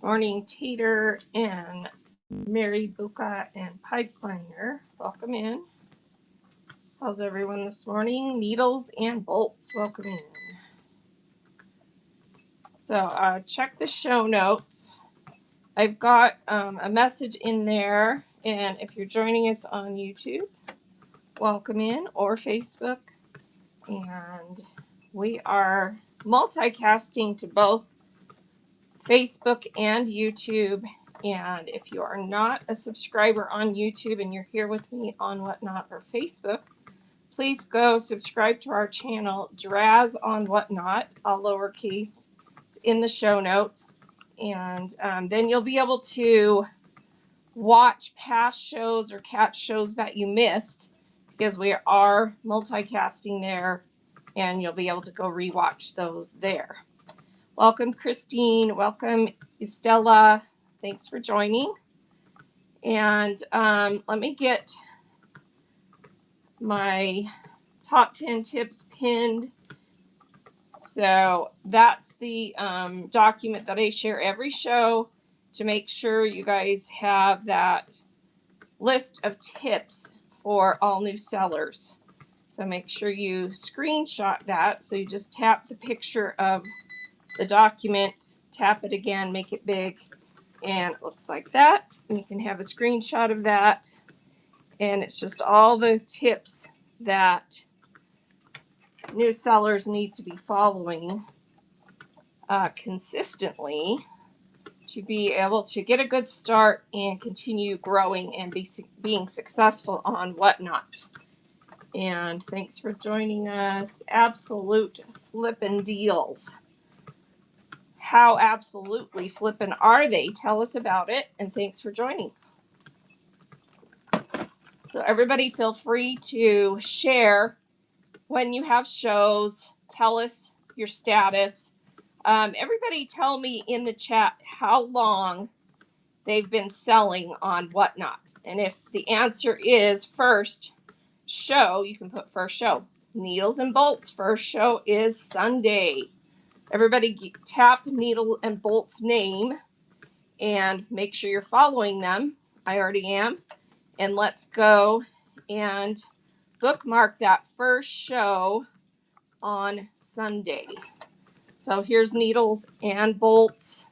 Morning, Tater and Mary Buka and Pipeliner. Welcome in. How's everyone this morning? Needles and bolts. Welcome in. So check the show notes. I've got a message in there, and if you're joining us on YouTube, welcome in, or Facebook. And we are multicasting to both Facebook and YouTube. And if you are not a subscriber on YouTube and you're here with me on Whatnot or Facebook, please go subscribe to our channel, Draz on Whatnot, all lowercase. It's in the show notes. And then you'll be able to watch past shows or catch shows that you missed, because we are multicasting there, and you'll be able to go rewatch those there. Welcome, Christine. Welcome, Estella. Thanks for joining. And let me get my top 10 tips pinned. So that's the document that I share every show to make sure you guys have that list of tips for all new sellers. So make sure you screenshot that. So you just tap the picture of the document, tap it again, make it big, and it looks like that. And you can have a screenshot of that. And it's just all the tips that new sellers need to be following consistently to be able to get a good start and continue growing and being successful on Whatnot. And thanks for joining us. Absolute flippin' deals. How absolutely flippin' are they? Tell us about it, and thanks for joining. So everybody feel free to share when you have shows. Tell us your status. Everybody tell me in the chat how long they've been selling on Whatnot. And if the answer is first show, you can put first show. Needles and bolts, first show is Sunday. Everybody tap Needle and Bolt's name and make sure you're following them. I already am. And let's go and bookmark that first show on Sunday. So here's Needles and Bolts.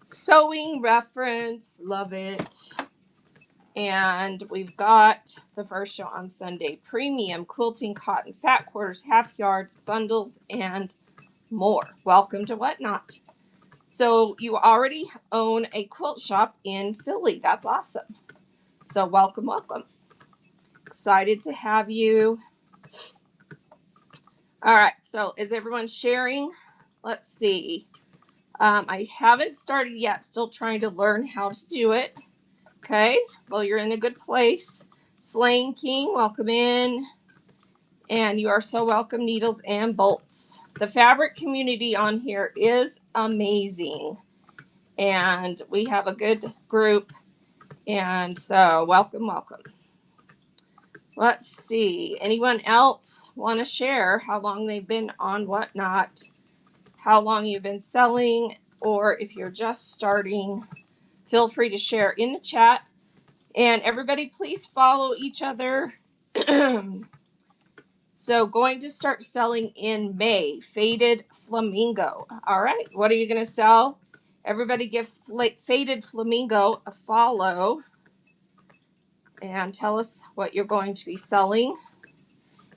Sewing reference, love it. And we've got the first show on Sunday. Premium quilting, cotton, fat quarters, half yards, bundles, and more. Welcome to Whatnot. So you already own a quilt shop in Philly. That's awesome. So welcome, welcome. Excited to have you. All right. So is everyone sharing? Let's see. I haven't started yet. Still trying to learn how to do it. Okay. Well, you're in a good place. Slaying King, welcome in. And you are so welcome, Needles and Bolts. The fabric community on here is amazing. And we have a good group. And so welcome, welcome. Let's see. Anyone else want to share how long they've been on Whatnot, how long you've been selling, or if you're just starting, feel free to share in the chat. And everybody, please follow each other. So going to start selling in May, Faded Flamingo. All right, what are you going to sell? Everybody give Faded Flamingo a follow and tell us what you're going to be selling.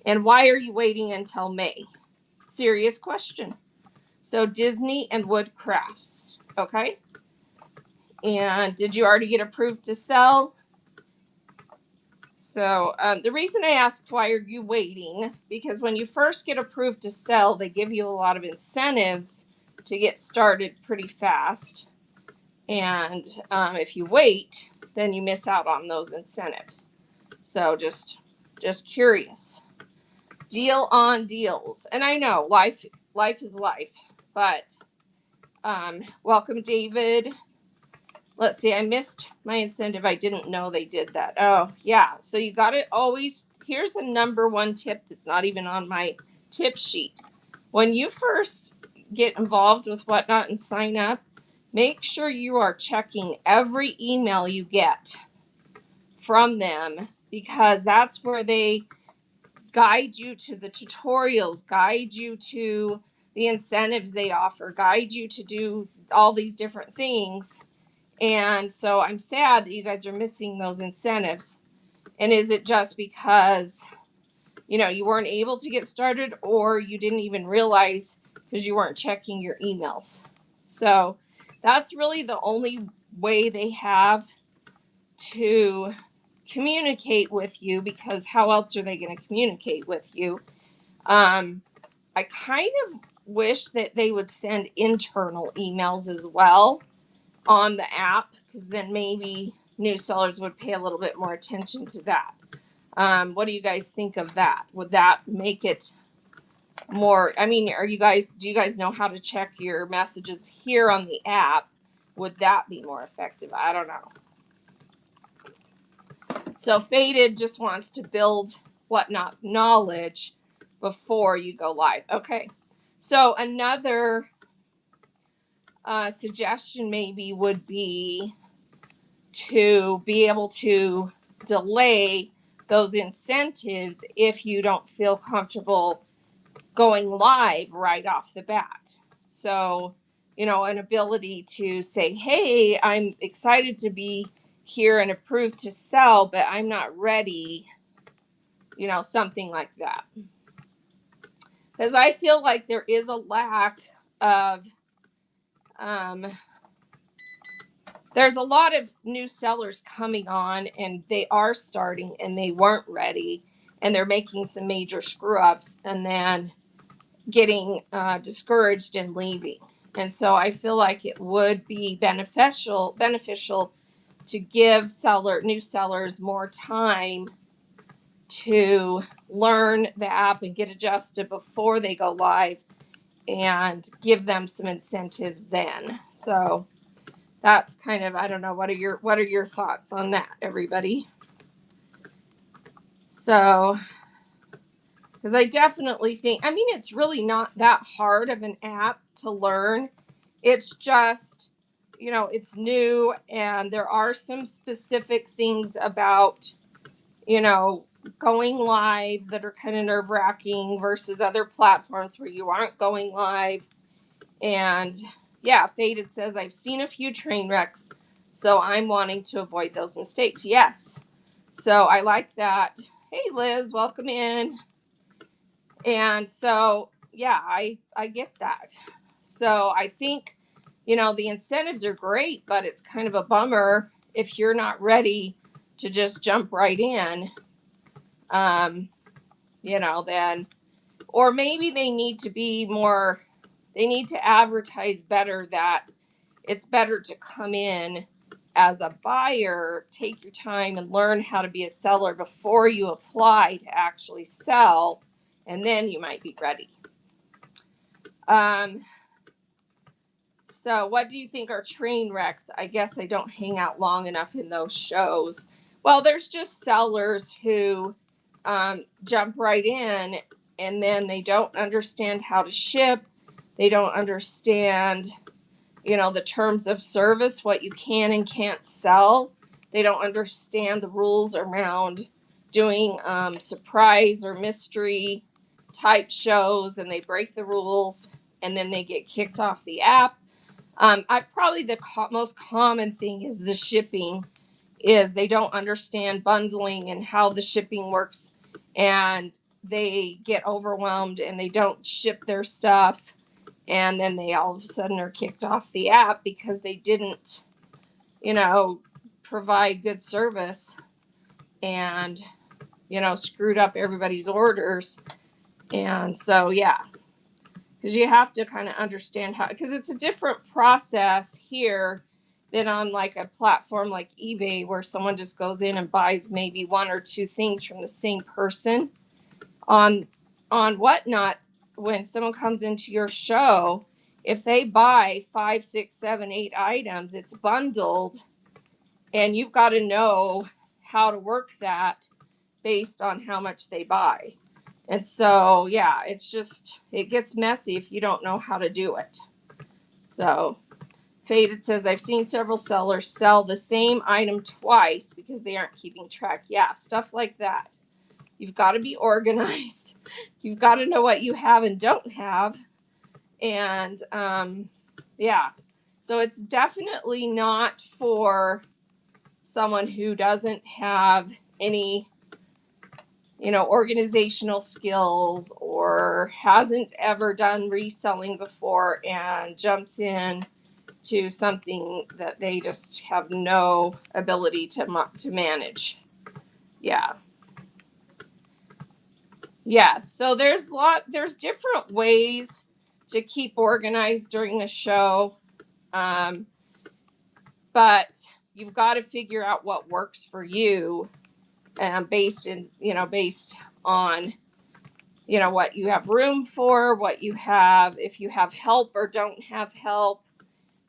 And why are you waiting until May? Serious question. So Disney and Wood Crafts, okay? And did you already get approved to sell? So the reason I asked why are you waiting, because when you first get approved to sell, they give you a lot of incentives to get started pretty fast. And if you wait, then you miss out on those incentives. So just curious. Deal on deals. And I know life is life, but welcome, David. Let's see, I missed my incentive. I didn't know they did that. Oh, yeah. So you got it always. Here's a number one tip that's not even on my tip sheet. When you first get involved with Whatnot and sign up, make sure you are checking every email you get from them, because that's where they guide you to the tutorials, guide you to the incentives they offer, guide you to do all these different things. And so I'm sad that you guys are missing those incentives. And is it just because, you weren't able to get started, or you didn't even realize because you weren't checking your emails? So that's really the only way they have to communicate with you, because how else are they going to communicate with you? I kind of wish that they would send internal emails as well on the app, because then maybe new sellers would pay a little bit more attention to that. What do you guys think of that? Would that make it more? I mean, do you guys know how to check your messages here on the app? Would that be more effective? I don't know. So Faded just wants to build whatnot knowledge before you go live. Okay. So another suggestion maybe would be to be able to delay those incentives if you don't feel comfortable going live right off the bat. So, an ability to say, hey, I'm excited to be here and approved to sell, but I'm not ready, something like that. Because I feel like there is a lack of, there's a lot of new sellers coming on, and they are starting and they weren't ready, and they're making some major screw ups and then getting discouraged and leaving. And so I feel like it would be beneficial to give new sellers more time to learn the app and get adjusted before they go live, and give them some incentives then. So that's kind of, I don't know, what are your thoughts on that, everybody? So, because I definitely think, I mean, it's really not that hard of an app to learn. It's just, it's new, and there are some specific things about, going live that are kind of nerve-wracking versus other platforms where you aren't going live. And yeah, Faded says, I've seen a few train wrecks, so I'm wanting to avoid those mistakes. Yes. So I like that. Hey, Liz, welcome in. And so, yeah, I get that. So I think, the incentives are great, but it's kind of a bummer if you're not ready to just jump right in. Then, or maybe they need to advertise better that it's better to come in as a buyer, take your time and learn how to be a seller before you apply to actually sell, and then you might be ready. So what do you think are train wrecks? I guess I don't hang out long enough in those shows. Well, there's just sellers who jump right in, and then they don't understand how to ship. They don't understand, the terms of service, what you can and can't sell. They don't understand the rules around doing surprise or mystery type shows, and they break the rules, and then they get kicked off the app. Probably the most common thing is the shipping. Is they don't understand bundling and how the shipping works, and they get overwhelmed and they don't ship their stuff, and then they all of a sudden are kicked off the app because they didn't, provide good service, and screwed up everybody's orders. And so, yeah, because you have to kind of understand how, because it's a different process here than on like a platform like eBay, where someone just goes in and buys maybe one or two things from the same person. On Whatnot, when someone comes into your show, if they buy 5, 6, 7, 8 items, it's bundled, and you've got to know how to work that based on how much they buy. And so, yeah, it gets messy if you don't know how to do it. So, Faded says, I've seen several sellers sell the same item twice because they aren't keeping track. Yeah, stuff like that. You've got to be organized. You've got to know what you have and don't have. And yeah, so it's definitely not for someone who doesn't have any, organizational skills or hasn't ever done reselling before and jumps in to something that they just have no ability to manage. Yeah. Yeah. So there's different ways to keep organized during a show. But you've got to figure out what works for you and based on what you have room for, what you have, if you have help or don't have help.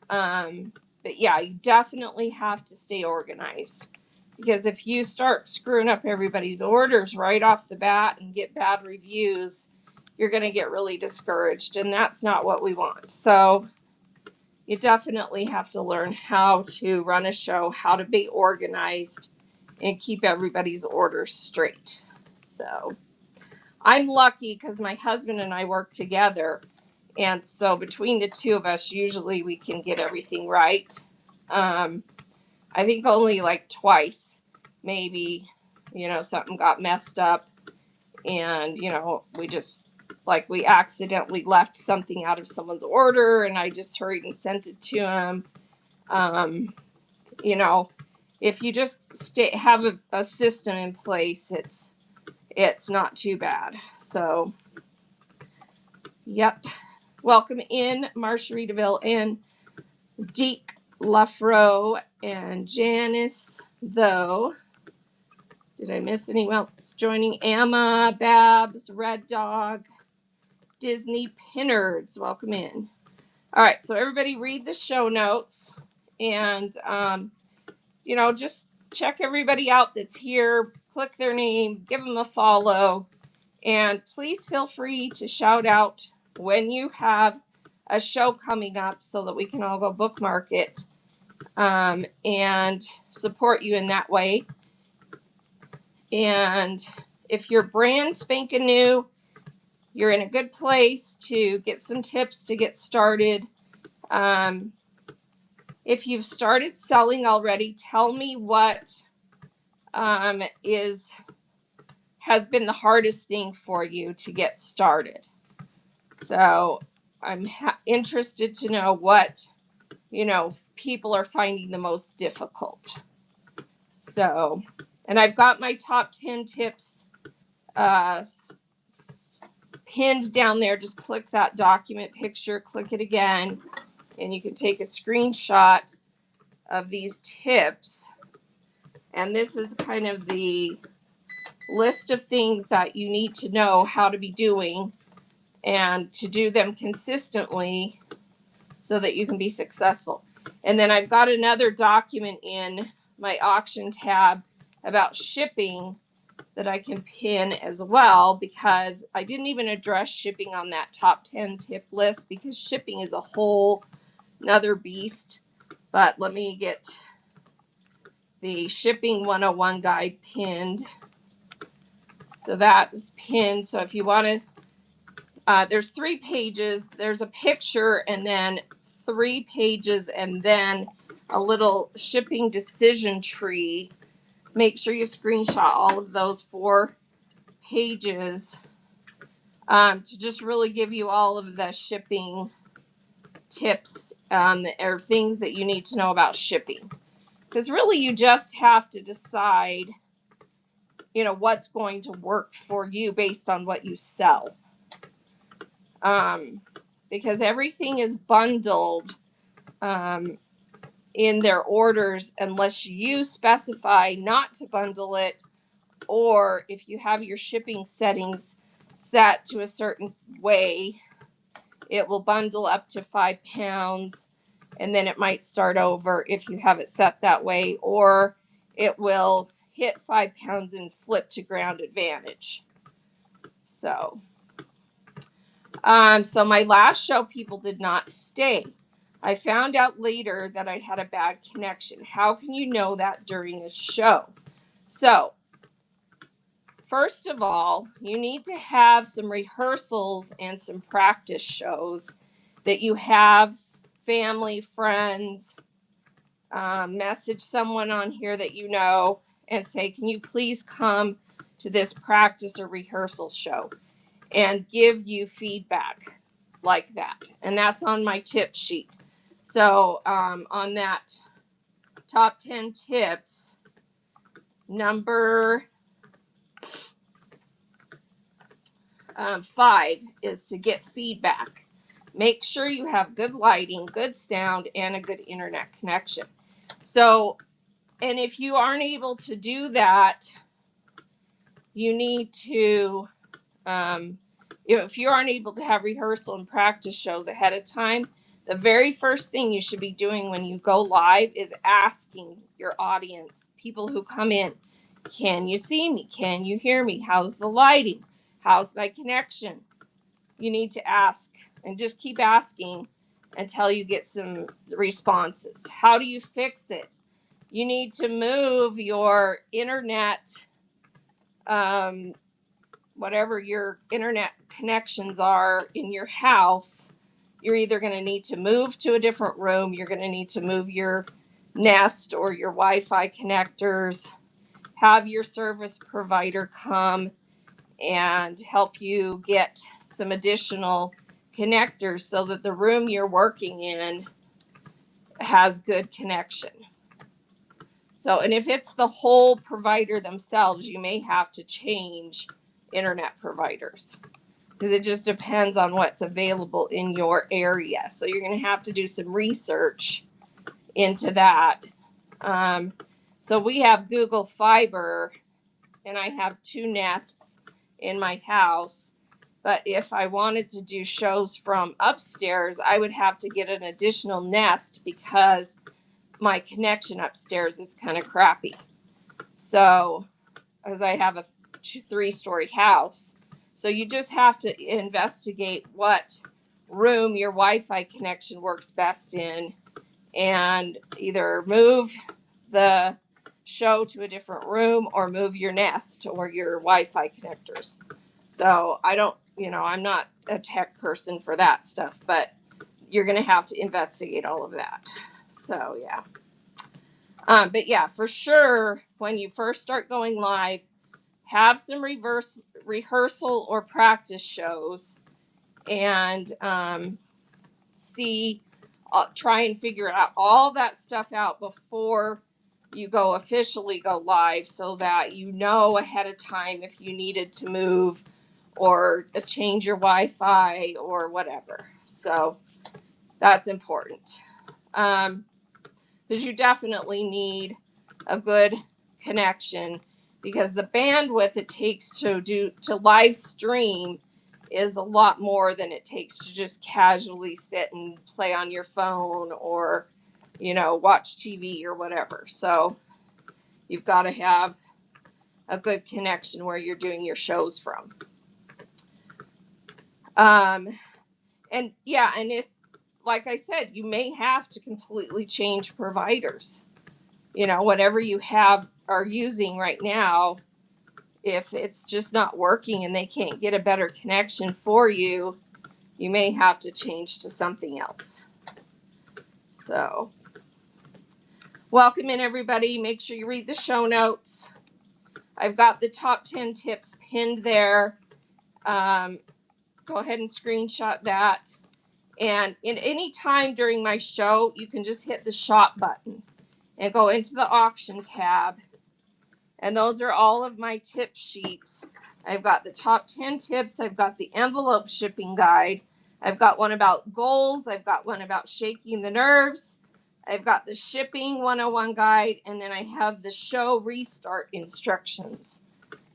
But yeah, you definitely have to stay organized, because if you start screwing up everybody's orders right off the bat and get bad reviews, you're going to get really discouraged, and that's not what we want. So you definitely have to learn how to run a show, how to be organized, and keep everybody's orders straight. So I'm lucky because my husband and I work together. And so between the two of us, usually we can get everything right. I think only like twice, maybe, something got messed up and, we accidentally left something out of someone's order and I just hurried and sent it to him. You know, if you just have a system in place, it's not too bad. So, yep. Welcome in, Marjorie DeVille and Deke Luffro and Janice, though. Did I miss anyone else joining? Emma, Babs, Red Dog, Disney Pinnards. Welcome in. All right, so everybody read the show notes and, just check everybody out that's here. Click their name, give them a follow, and please feel free to shout out when you have a show coming up so that we can all go bookmark it and support you in that way. And if you're brand spanking new, you're in a good place to get some tips to get started. If you've started selling already, tell me what has been the hardest thing for you to get started. So I'm interested to know what, people are finding the most difficult. So, and I've got my top 10 tips pinned down there. Just click that document picture, click it again, and you can take a screenshot of these tips. And this is kind of the list of things that you need to know how to be doing and to do them consistently so that you can be successful. And then I've got another document in my auction tab about shipping that I can pin as well, because I didn't even address shipping on that top 10 tip list because shipping is a whole another beast. But let me get the shipping 101 guide pinned. So that is pinned. So if you want to, there's 3 pages. There's a picture and then 3 pages and then a little shipping decision tree. Make sure you screenshot all of those 4 pages to just really give you all of the shipping tips or things that you need to know about shipping. Because really you just have to decide, what's going to work for you based on what you sell. Because everything is bundled in their orders unless you specify not to bundle it, or if you have your shipping settings set to a certain way, it will bundle up to 5 pounds and then it might start over if you have it set that way, or it will hit 5 pounds and flip to ground advantage. So my last show, people did not stay. I found out later that I had a bad connection. How can you know that during a show? So, first of all, you need to have some rehearsals and some practice shows that you have family, friends, message someone on here that you know and say, can you please come to this practice or rehearsal show, and give you feedback like that. And that's on my tip sheet. So on that top 10 tips, number 5 is to get feedback. Make sure you have good lighting, good sound, and a good internet connection. So, and if you aren't able to do that, you need to, if you aren't able to have rehearsal and practice shows ahead of time, the very first thing you should be doing when you go live is asking your audience, people who come in, can you see me? Can you hear me? How's the lighting? How's my connection? You need to ask and just keep asking until you get some responses. How do you fix it? You need to move your internet, whatever your internet connections are in your house. You're either going to need to move to a different room, you're going to need to move your Nest or your Wi-Fi connectors, have your service provider come and help you get some additional connectors so that the room you're working in has good connection. So, and if it's the whole provider themselves, you may have to change internet providers because it just depends on what's available in your area. So you're going to have to do some research into that. So we have Google Fiber, and I have 2 Nests in my house. But if I wanted to do shows from upstairs, I would have to get an additional Nest because my connection upstairs is kind of crappy. So, as I have a 3-story house, so you just have to investigate what room your Wi-Fi connection works best in, and either move the show to a different room or move your Nest or your Wi-Fi connectors. So I don't, I'm not a tech person for that stuff, but you're going to have to investigate all of that. So yeah. But yeah, for sure, when you first start going live, have some rehearsal or practice shows, and try and figure out all that stuff out before you officially go live, so that you know ahead of time if you needed to move or change your Wi-Fi or whatever. So that's important. Because you definitely need a good connection, because the bandwidth it takes to live stream is a lot more than it takes to just casually sit and play on your phone or watch TV or whatever. So you've got to have a good connection where you're doing your shows from. And yeah, and if, like I said, you may have to completely change providers. Whatever you are using right now, if it's just not working and they can't get a better connection for you, you may have to change to something else. So, welcome in, everybody. Make sure you read the show notes. I've got the top 10 tips pinned there. Go ahead and screenshot that. And in any time during my show, you can just hit the shop button and go into the auction tab. And those are all of my tip sheets. I've got the top 10 tips. I've got the envelope shipping guide. I've got one about goals. I've got one about shaking the nerves. I've got the shipping 101 guide. And then I have the show restart instructions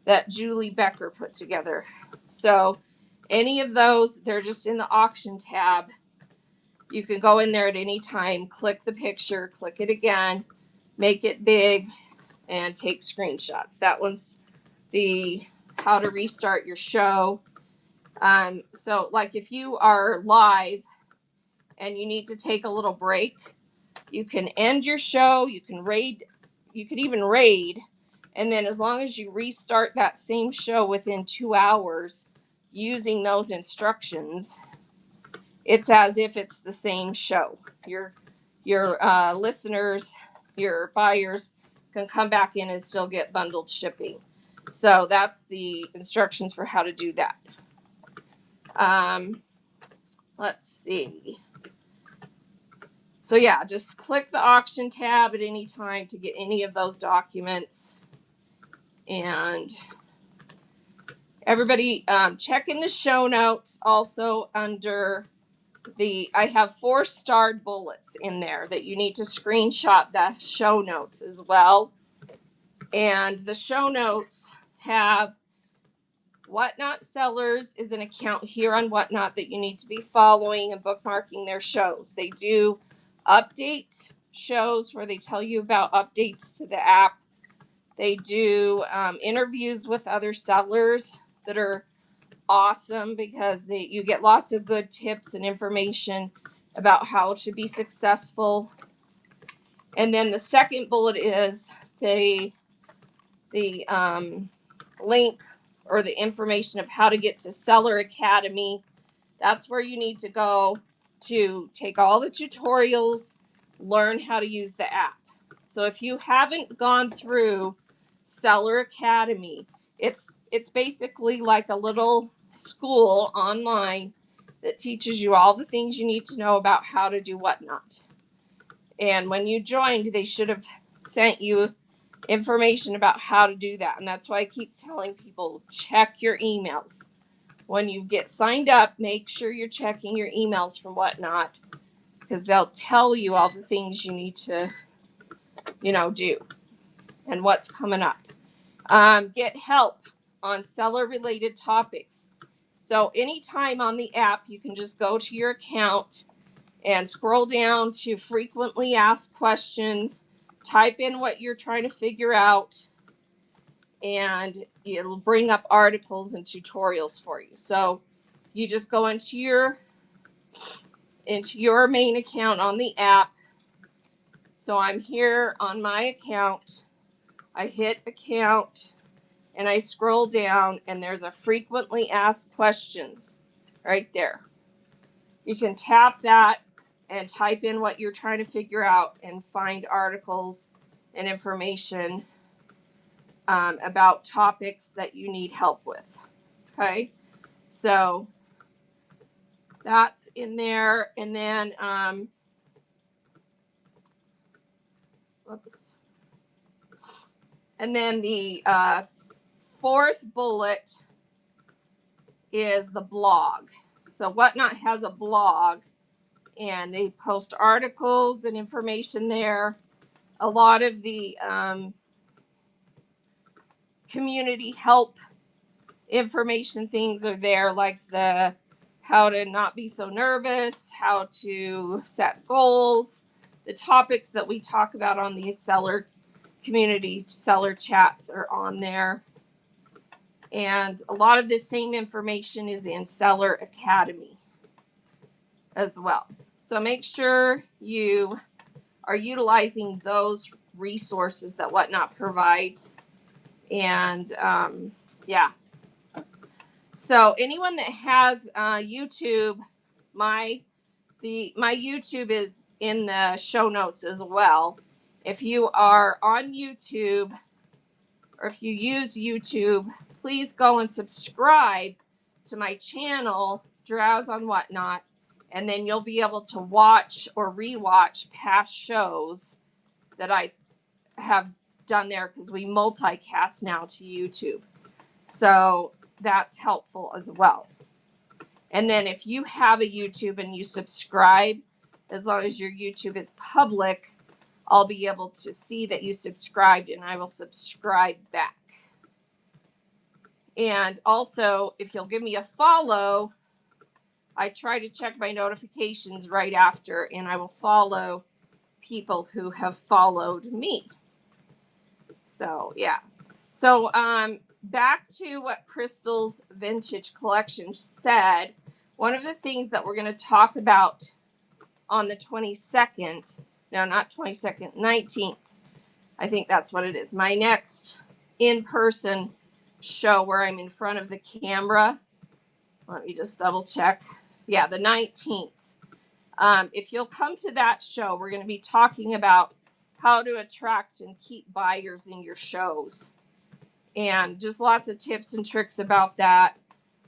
that Julie Becker put together. So any of those, they're just in the auction tab. You can go in there at any time, click the picture, click it again, make it big, and take screenshots. That one's the how to restart your show. So like if you are live and you need to take a little break, you can end your show, you can even raid, and then as long as you restart that same show within 2 hours using those instructions, it's as if it's the same show. Your listeners, your buyers can come back in and still get bundled shipping. So that's the instructions for how to do that. Let's see. So yeah, just click the auction tab at any time to get any of those documents. And everybody, check in the show notes also under I have 4-starred bullets in there that you need to screenshot the show notes as well. And the show notes have Whatnot Sellers is an account here on Whatnot that you need to be following and bookmarking their shows. They do update shows where they tell you about updates to the app. They do interviews with other sellers that are awesome because you get lots of good tips and information about how to be successful. And then the second bullet is the link or the information of how to get to Seller Academy. That's where you need to go to take all the tutorials, learn how to use the app. So if you haven't gone through Seller Academy, it's basically like a little school online that teaches you all the things you need to know about how to do Whatnot. And when you joined, they should have sent you information about how to do that. And that's why I keep telling people, check your emails. When you get signed up, make sure you're checking your emails from Whatnot, because they'll tell you all the things you need to, do and what's coming up. Get help on seller related topics. So anytime on the app, you can just go to your account and scroll down to frequently asked questions, type in what you're trying to figure out, and it'll bring up articles and tutorials for you. So you just go into your main account on the app. So I'm here on my account. I hit account and I scroll down, and there's a frequently asked questions right there. You can tap that and type in what you're trying to figure out and find articles and information about topics that you need help with. Okay, so that's in there. And then the fourth bullet is the blog. So Whatnot has a blog, and they post articles and information there. A lot of the community help information things are there, like the how to not be so nervous, how to set goals, the topics that we talk about on these seller community seller chats are on there. And a lot of this same information is in Seller Academy as well. So make sure you are utilizing those resources that Whatnot provides. And yeah. So anyone that has YouTube, my YouTube is in the show notes as well. If you are on YouTube, or if you use YouTube, please go and subscribe to my channel, Drowse on Whatnot, and then you'll be able to watch or rewatch past shows that I have done there, because we multicast now to YouTube. So that's helpful as well. And then if you have a YouTube and you subscribe, as long as your YouTube is public, I'll be able to see that you subscribed, and I will subscribe back. And also, if you'll give me a follow, I try to check my notifications right after, and I will follow people who have followed me. So, yeah. So, back to what Crystal's Vintage Collection said. One of the things that we're going to talk about on the 22nd. No, not 22nd, 19th. I think that's what it is. My next in-person show where I'm in front of the camera. Let me just double check. Yeah, the 19th. If you'll come to that show, we're going to be talking about how to attract and keep buyers in your shows. And just lots of tips and tricks about that.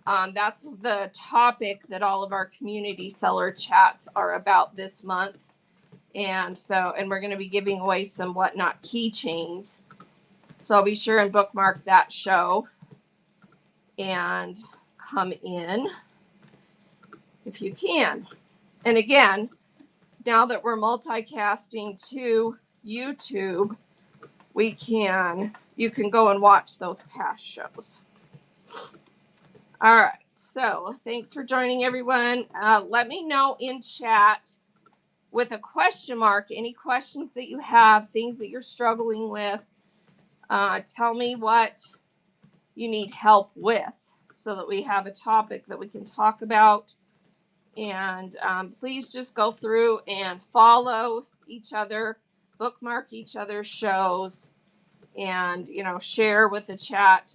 That's the topic that all of our community seller chats are about this month. And we're going to be giving away some Whatnot keychains. So I'll be sure and bookmark that show and come in if you can. And again, now that we're multicasting to YouTube, you can go and watch those past shows. All right. So thanks for joining, everyone. Let me know in chat with a question mark, any questions that you have, things that you're struggling with. Tell me what you need help with so that we have a topic that we can talk about. And please just go through and follow each other, bookmark each other's shows, and share with the chat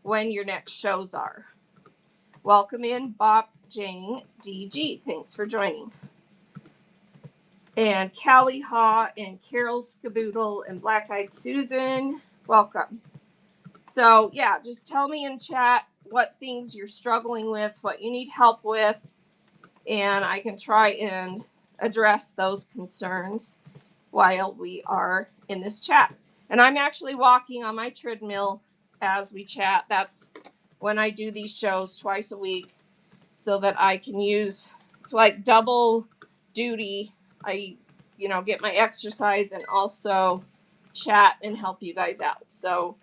when your next shows are. Welcome in, Bob Jane DG. Thanks for joining. And Callie Haw and Carol Skaboodle and Black Eyed Susan, welcome. So yeah, just tell me in chat what things you're struggling with, what you need help with, and I can try and address those concerns while we are in this chat. And I'm actually walking on my treadmill as we chat. That's when I do these shows twice a week so that I can use, it's like double duty. I, get my exercise and also chat and help you guys out. So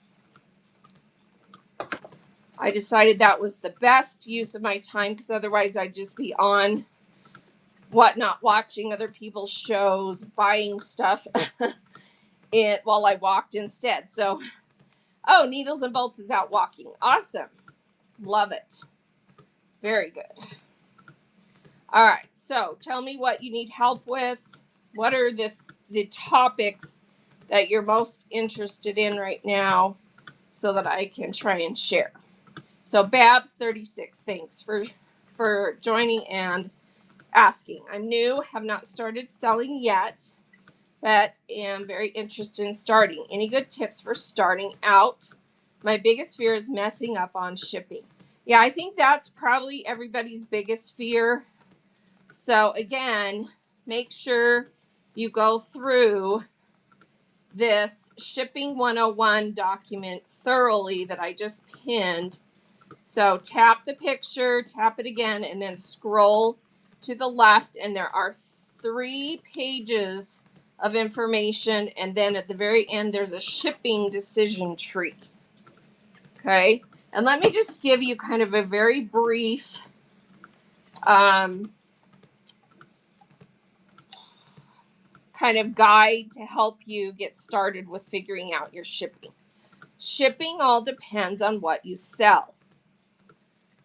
I decided that was the best use of my time because otherwise I'd just be on Whatnot watching other people's shows, buying stuff while I walked instead. So, Needles and Bolts is out walking. Awesome. Love it. Very good. All right. So tell me what you need help with. What are the topics that you're most interested in right now so that I can try and share. So Babs36, thanks for joining and asking. I'm new, have not started selling yet, but am very interested in starting. Any good tips for starting out? My biggest fear is messing up on shipping. Yeah, I think that's probably everybody's biggest fear. So again, make sure you go through this Shipping 101 document thoroughly that I just pinned. So tap the picture, tap it again, and then scroll to the left, and there are 3 pages of information, and then at the very end there's a shipping decision tree. Okay, and let me just give you kind of a very brief kind of guide to help you get started with figuring out your shipping. Shipping all depends on what you sell.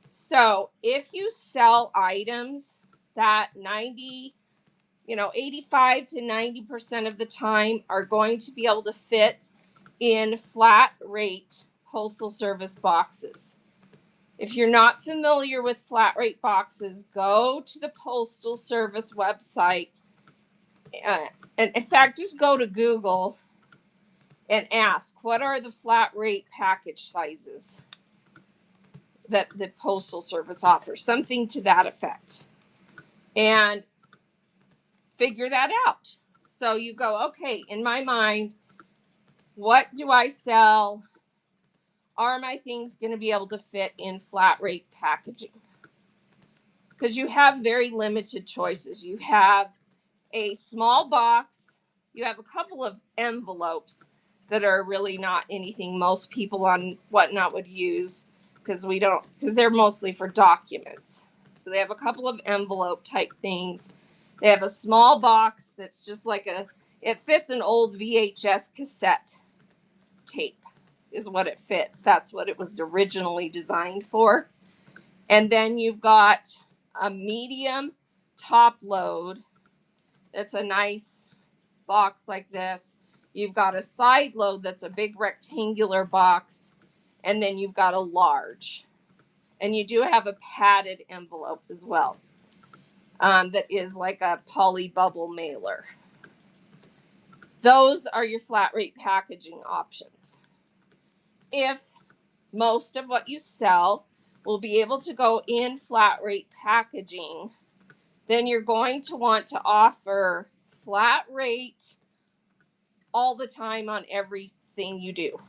So if you sell items that 85 to 90% of the time are going to be able to fit in flat rate postal service boxes. If you're not familiar with flat rate boxes, go to the Postal Service website. And in fact, just go to Google and ask, what are the flat rate package sizes that the Postal Service offers? Something to that effect. And figure that out. So you go, okay, in my mind, what do I sell? Are my things going to be able to fit in flat rate packaging? Because you have very limited choices. You have a small box. You have a couple of envelopes that are really not anything most people on Whatnot would use because they're mostly for documents. So they have a couple of envelope type things. They have a small box that's just like it fits an old VHS cassette tape is what it fits. That's what it was originally designed for. And then you've got a medium top load It's a nice box like this. You've got a side load that's a big rectangular box, and then you've got a large. And you do have a padded envelope as well, that is like a poly bubble mailer. Those are your flat rate packaging options. If most of what you sell will be able to go in flat rate packaging, then you're going to want to offer flat rate all the time on everything you do.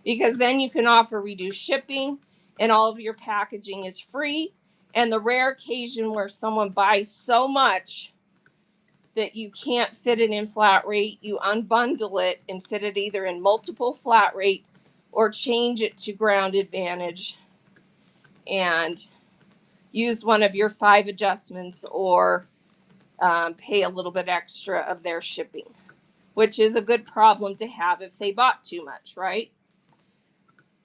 Because then you can offer reduced shipping and all of your packaging is free. And the rare occasion where someone buys so much that you can't fit it in flat rate, you unbundle it and fit it either in multiple flat rate or change it to Ground Advantage and use one of your 5 adjustments, or pay a little bit extra of their shipping, which is a good problem to have if they bought too much, right?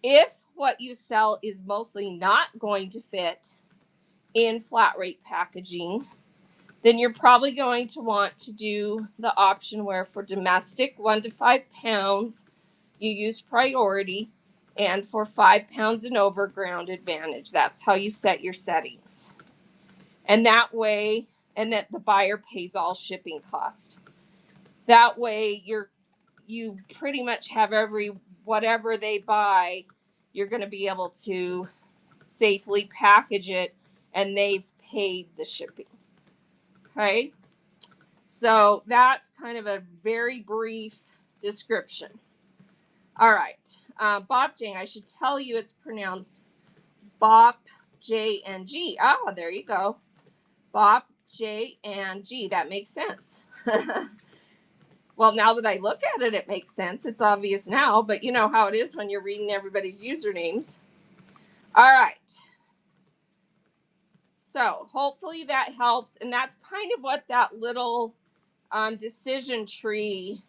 If what you sell is mostly not going to fit in flat rate packaging, then you're probably going to want to do the option where for domestic 1 to 5 pounds, you use priority, and for 5 pounds and over, Ground Advantage. That's how you set your settings. And that way, and that the buyer pays all shipping cost. That way you pretty much have whatever they buy, you're going to be able to safely package it, and they've paid the shipping. Okay, so that's kind of a very brief description. All right, Bop Jang, I should tell you it's pronounced Bop J and G. Ah, there you go. Bop J and G. That makes sense. Well, now that I look at it, it makes sense. It's obvious now, but you know how it is when you're reading everybody's usernames. All right. So hopefully that helps. And that's kind of what that little decision tree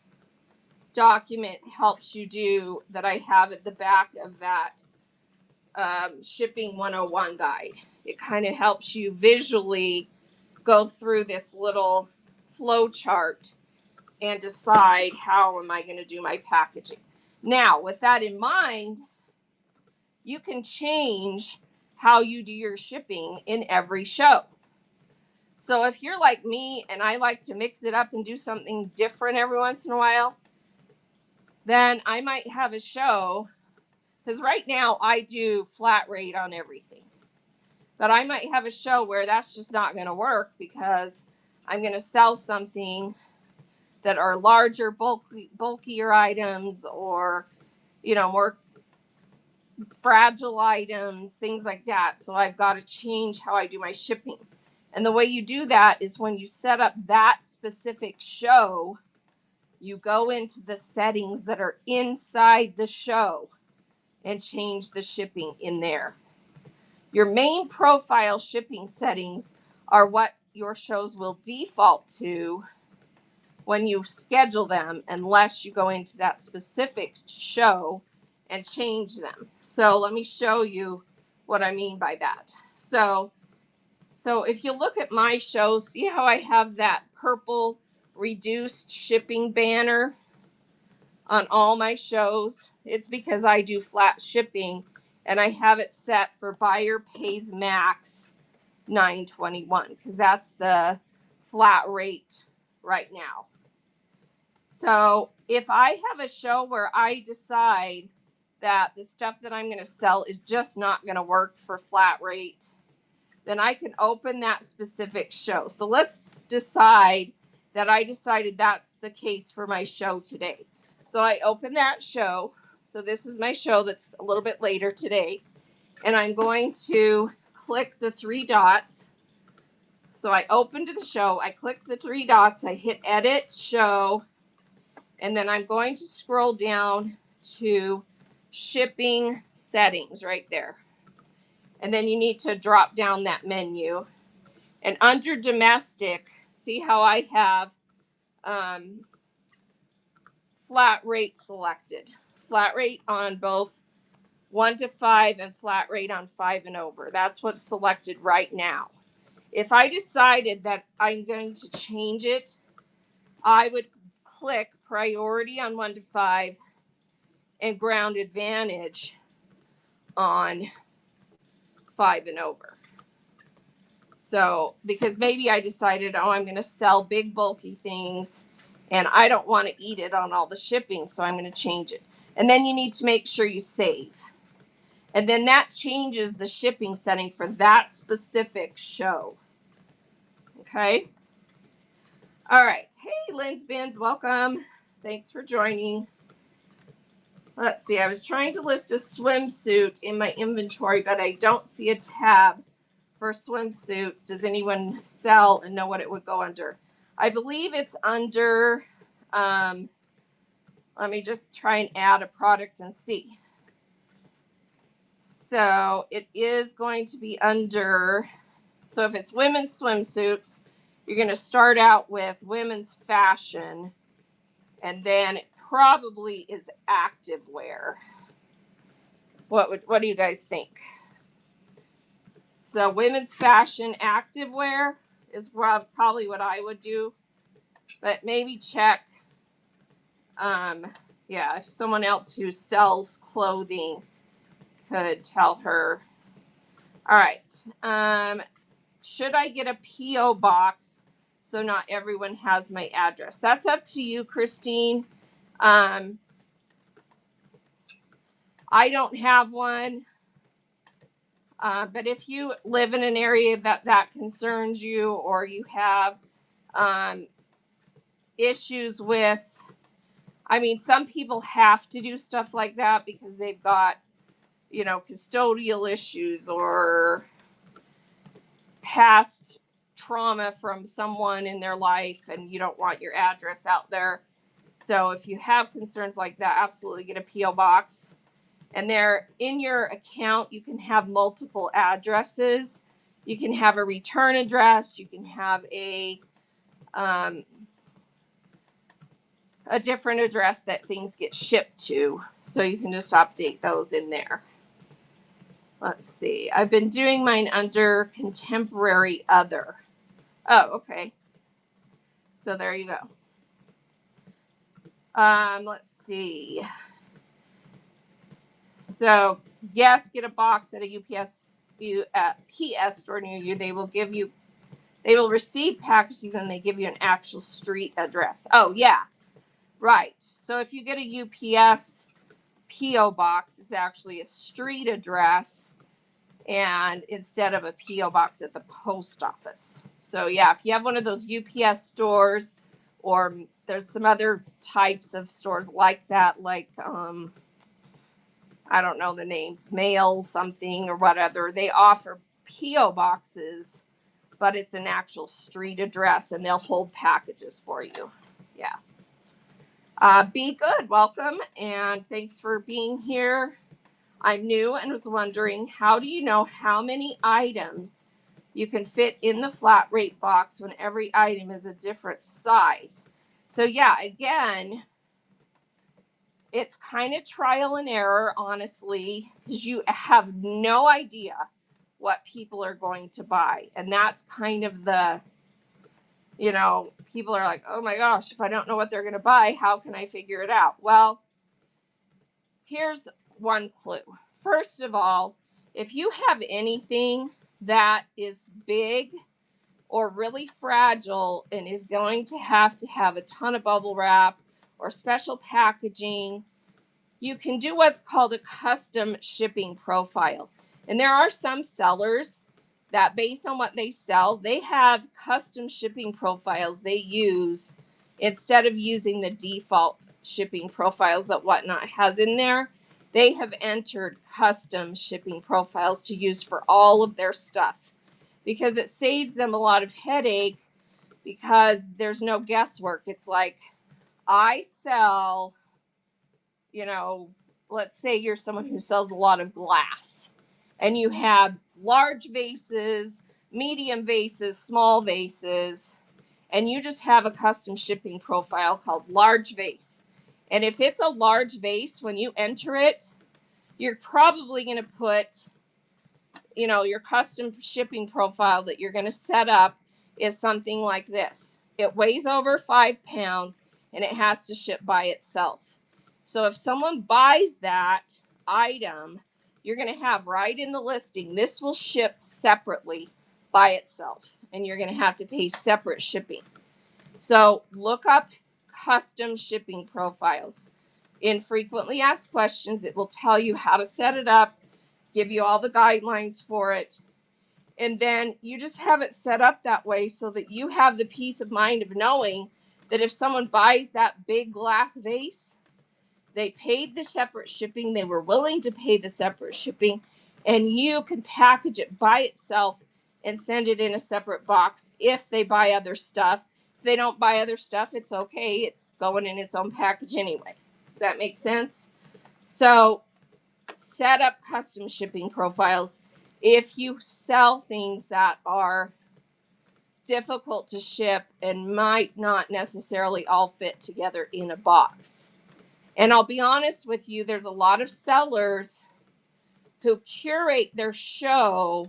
document helps you do that I have at the back of that Shipping 101 guide. It kind of helps you visually go through this little flow chart and decide how am I going to do my packaging. Now, with that in mind, you can change how you do your shipping in every show. So if you're like me and I like to mix it up and do something different every once in a while, then I might have a show, because right now I do flat rate on everything. But I might have a show where that's just not going to work because I'm going to sell something that are larger, bulkier items, or, more fragile items, things like that. So I've got to change how I do my shipping. And the way you do that is when you set up that specific show, you go into the settings that are inside the show and change the shipping in there. Your main profile shipping settings are what your shows will default to when you schedule them, unless you go into that specific show and change them. So let me show you what I mean by that. So if you look at my show, see how I have that purple reduced shipping banner on all my shows? It's because I do flat shipping and I have it set for buyer pays max $9.21, because that's the flat rate right now. So if I have a show where I decide that the stuff that I'm going to sell is just not going to work for flat rate, then I can open that specific show. So let's decide that I decided that's the case for my show today. So I open that show. So this is my show that's a little bit later today. And I'm going to click the 3 dots. So I opened the show, I click the 3 dots, I hit edit show, and then I'm going to scroll down to shipping settings right there. And then you need to drop down that menu. And under domestic, see how I have flat rate selected. Flat rate on both 1 to 5 and flat rate on 5 and over. That's what's selected right now. If I decided that I'm going to change it, I would click priority on 1 to 5 and ground advantage on 5 and over. So, because maybe I decided, oh, I'm going to sell big, bulky things and I don't want to eat it on all the shipping, so I'm going to change it. And then you need to make sure you save. And then that changes the shipping setting for that specific show. Okay. All right. Hey, Lynn's Bins, welcome. Thanks for joining. Let's see. I was trying to list a swimsuit in my inventory, but I don't see a tab for swimsuits. Does anyone sell and know what it would go under? I believe it's under, let me just try and add a product and see. So it is going to be under, so if it's women's swimsuits, you're going to start out with women's fashion, and then it probably is activewear. What do you guys think? So women's fashion activewear is probably what I would do, but maybe check. Yeah, if someone else who sells clothing could tell her. All right. Should I get a P.O. box so not everyone has my address? That's up to you, Christine. I don't have one. But if you live in an area that concerns you, or you have issues with, I mean, some people have to do stuff like that because they've got, custodial issues or past trauma from someone in their life, and you don't want your address out there. So if you have concerns like that, absolutely get a P.O. box. And there in your account, you can have multiple addresses. You can have a return address. You can have a different address that things get shipped to. So you can just update those in there. Let's see. I've been doing mine under contemporary other. Oh, okay. So there you go. Let's see. So yes, get a box at a UPS store near you. They will receive packages and they give you an actual street address. Oh yeah, right. So if you get a UPS P.O. box, it's actually a street address, and instead of a P.O. box at the post office. So yeah, if you have one of those UPS stores, or there's some other types of stores like that, like I don't know the names, mail something or whatever. They offer P.O. boxes, but it's an actual street address, and they'll hold packages for you. Yeah. Be good. Welcome, and thanks for being here. I'm new and was wondering, how do you know how many items you can fit in the flat rate box when every item is a different size? So yeah, again, it's kind of trial and error, honestly, because you have no idea what people are going to buy. And that's kind of the, people are like, oh my gosh, if I don't know what they're going to buy, how can I figure it out? Well, here's one clue. First of all, if you have anything that is big or really fragile and is going to have a ton of bubble wrap or special packaging, you can do what's called a custom shipping profile. And there are some sellers that, based on what they sell, they have custom shipping profiles they use instead of using the default shipping profiles that Whatnot has in there. They have entered custom shipping profiles to use for all of their stuff, because it saves them a lot of headache, because there's no guesswork. It's like, I sell, let's say you're someone who sells a lot of glass, and you have large vases, medium vases, small vases, and you just have a custom shipping profile called large vase. And if it's a large vase, when you enter it, you're probably going to put your custom shipping profile that you're going to set up is something like this. It weighs over 5 pounds and it has to ship by itself. So if someone buys that item, you're going to have right in the listing, this will ship separately by itself, and you're going to have to pay separate shipping. So look up custom shipping profiles. In frequently asked questions, it will tell you how to set it up, give you all the guidelines for it. And then you just have it set up that way so that you have the peace of mind of knowing that if someone buys that big glass vase, they paid the separate shipping, they were willing to pay the separate shipping, and you can package it by itself and send it in a separate box if they buy other stuff. If they don't buy other stuff, it's okay. It's going in its own package anyway. Does that make sense? So set up custom shipping profiles. If you sell things that are difficult to ship and might not necessarily all fit together in a box. And I'll be honest with you, there's a lot of sellers who curate their show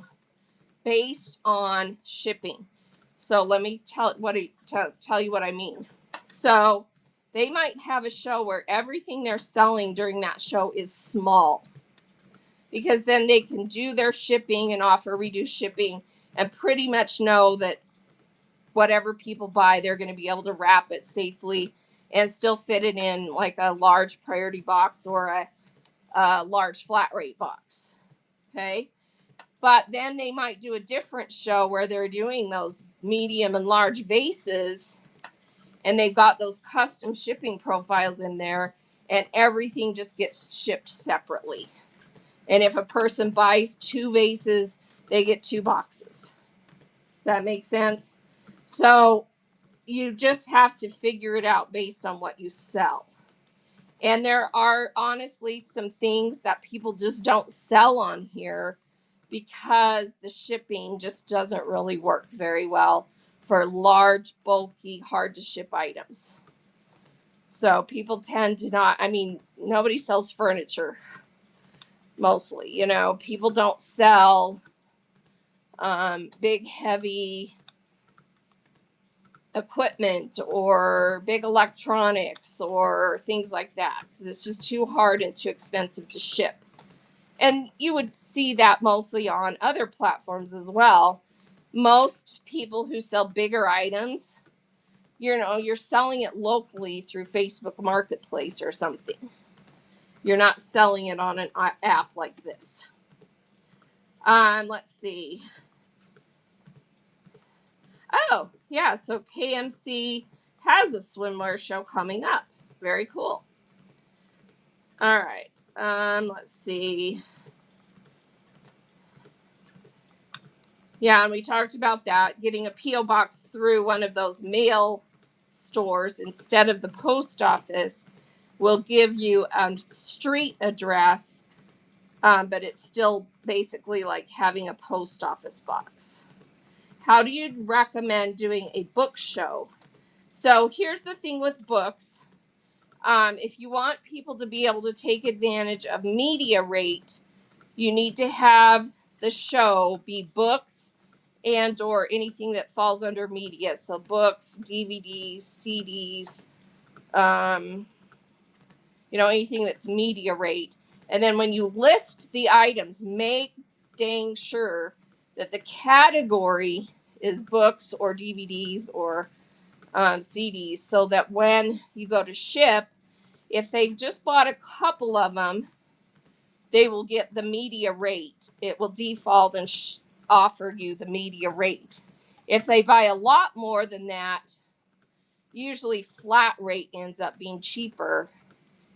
based on shipping. So let me tell you what I mean. So they might have a show where everything they're selling during that show is small, because then they can do their shipping and offer reduced shipping and pretty much know that whatever people buy, they're going to be able to wrap it safely and still fit it in like a large priority box or a large flat rate box. Okay. But then they might do a different show where they're doing those medium and large vases, and they've got those custom shipping profiles in there, and everything just gets shipped separately. And if a person buys 2 vases, they get 2 boxes. Does that make sense? So you just have to figure it out based on what you sell. And there are honestly some things that people just don't sell on here because the shipping just doesn't really work very well for large, bulky, hard to ship items. So people tend to not, nobody sells furniture mostly, people don't sell big, heavy equipment or big electronics or things like that because it's just too hard and too expensive to ship. And you would see that mostly on other platforms as well. Most people who sell bigger items, you're selling it locally through Facebook Marketplace or something. You're not selling it on an app like this. Let's see. Oh, yeah. So KMC has a swimwear show coming up. Very cool. All right. Let's see. Yeah, and we talked about that. Getting a P.O. box through one of those mail stores instead of the post office will give you a street address, but it's still basically like having a post office box. How do you recommend doing a book show? So here's the thing with books. If you want people to be able to take advantage of media rate, you need to have the show be books and or anything that falls under media. So books, DVDs, CDs, anything that's media rate. And then when you list the items, make dang sure that the category is books or DVDs or CDs, so that when you go to ship, if they've just bought a couple of them, they will get the media rate. It will default and offer you the media rate. If they buy a lot more than that, usually flat rate ends up being cheaper,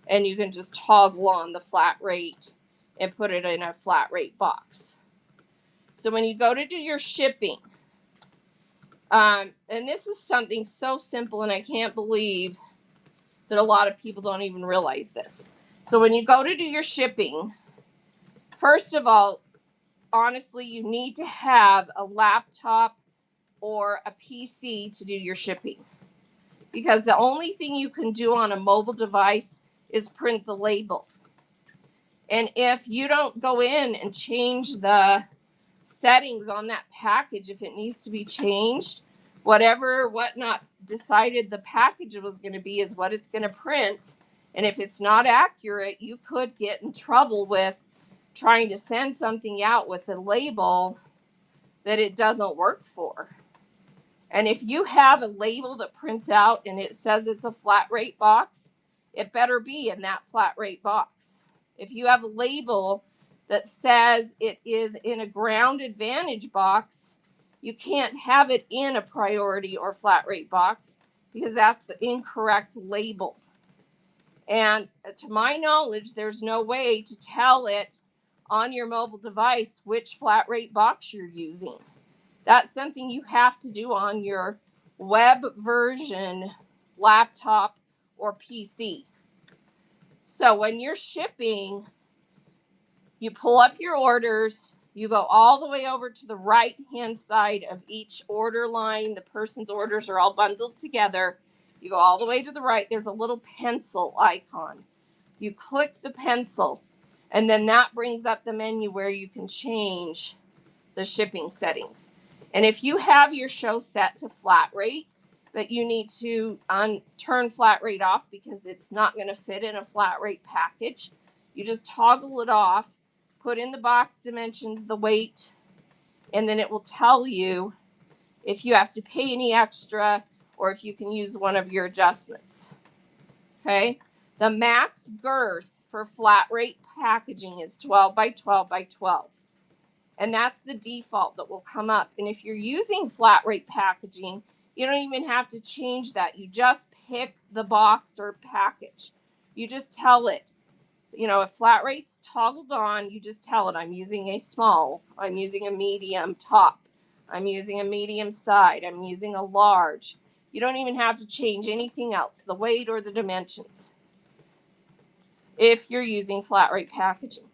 and you can just toggle on the flat rate and put it in a flat rate box. So when you go to do your shipping, and this is something so simple, and I can't believe that a lot of people don't even realize this. So when you go to do your shipping, first of all, honestly, you need to have a laptop or a PC to do your shipping, because the only thing you can do on a mobile device is print the label. And if you don't go in and change the settings on that package if it needs to be changed. Whatnot decided the package was going to be is what it's going to print. And if it's not accurate, you could get in trouble with trying to send something out with a label that it doesn't work for. And if you have a label that prints out and it says it's a flat rate box, it better be in that flat rate box. If you have a label that says it is in a ground advantage box, you can't have it in a priority or flat rate box because that's the incorrect label. And to my knowledge, there's no way to tell it on your mobile device which flat rate box you're using. That's something you have to do on your web version laptop or PC. So when you're shipping, you pull up your orders, you go all the way over to the right hand side of each order line. The person's orders are all bundled together. You go all the way to the right, there's a little pencil icon. You click the pencil, and then that brings up the menu where you can change the shipping settings. And if you have your show set to flat rate, but you need to turn flat rate off because it's not going to fit in a flat rate package, you just toggle it off, put in the box dimensions, the weight, and then it will tell you if you have to pay any extra or if you can use one of your adjustments. Okay? The max girth for flat rate packaging is 12 by 12 by 12. And that's the default that will come up. And if you're using flat rate packaging, you don't even have to change that. You just pick the box or package. You just tell it, if flat rate's toggled on, you just tell it, I'm using a small, I'm using a medium top, I'm using a medium side, I'm using a large. You don't even have to change anything else, the weight or the dimensions, if you're using flat rate packaging.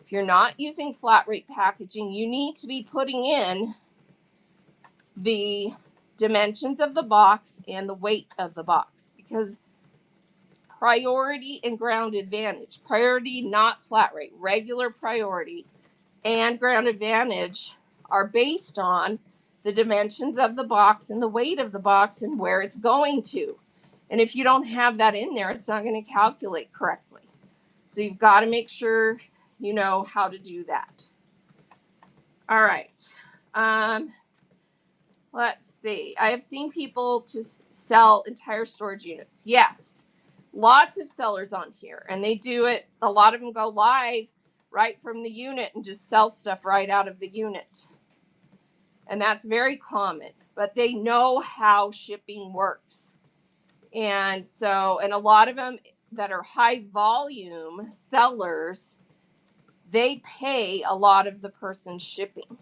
If you're not using flat rate packaging, you need to be putting in the dimensions of the box and the weight of the box, because priority and ground advantage, priority not flat rate, regular priority and ground advantage are based on the dimensions of the box and the weight of the box and where it's going to. And if you don't have that in there, it's not going to calculate correctly. So you've got to make sure you know how to do that. All right. Let's see. I have seen people to sell entire storage units. Yes, lots of sellers on here, and they do it. A lot of them go live right from the unit and just sell stuff right out of the unit. And that's very common, but they know how shipping works. And a lot of them that are high volume sellers, they pay a lot of the person's shipping,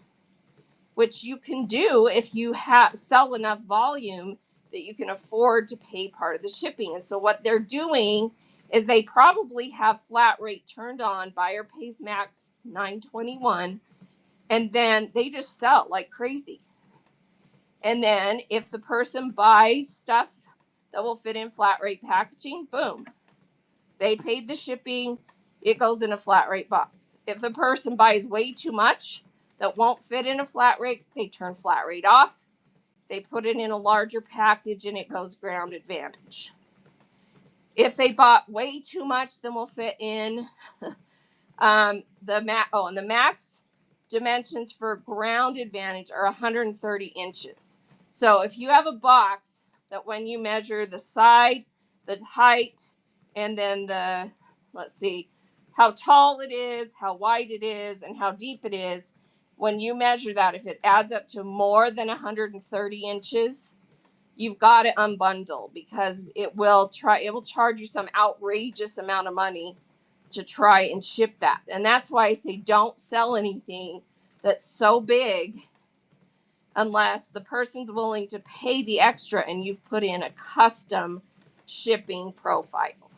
which you can do if you sell enough volume that you can afford to pay part of the shipping. And so what they're doing is they probably have flat rate turned on, buyer pays max $9.21, and then they just sell like crazy. And then if the person buys stuff that will fit in flat rate packaging, boom, they paid the shipping, it goes in a flat rate box. If the person buys way too much that won't fit in a flat rate, they turn flat rate off, they put it in a larger package, and it goes ground advantage. If they bought way too much, then we'll fit in the max dimensions for ground advantage are 130 inches. So if you have a box that when you measure the side, the height, and then let's see, how tall it is, how wide it is, and how deep it is, when you measure that, if it adds up to more than 130 inches, you've got to unbundle, because it will charge you some outrageous amount of money to try and ship that. And that's why I say don't sell anything that's so big unless the person's willing to pay the extra and you've put in a custom shipping profile.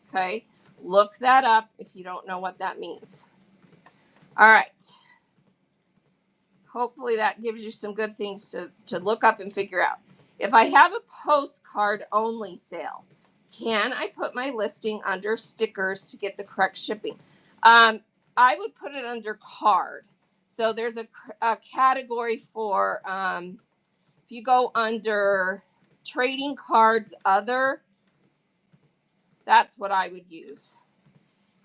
Okay? Look that up if you don't know what that means. All right. Hopefully that gives you some good things to look up and figure out. If I have a postcard only sale, can I put my listing under stickers to get the correct shipping? I would put it under card. So there's a category for if you go under trading cards, other, that's what I would use.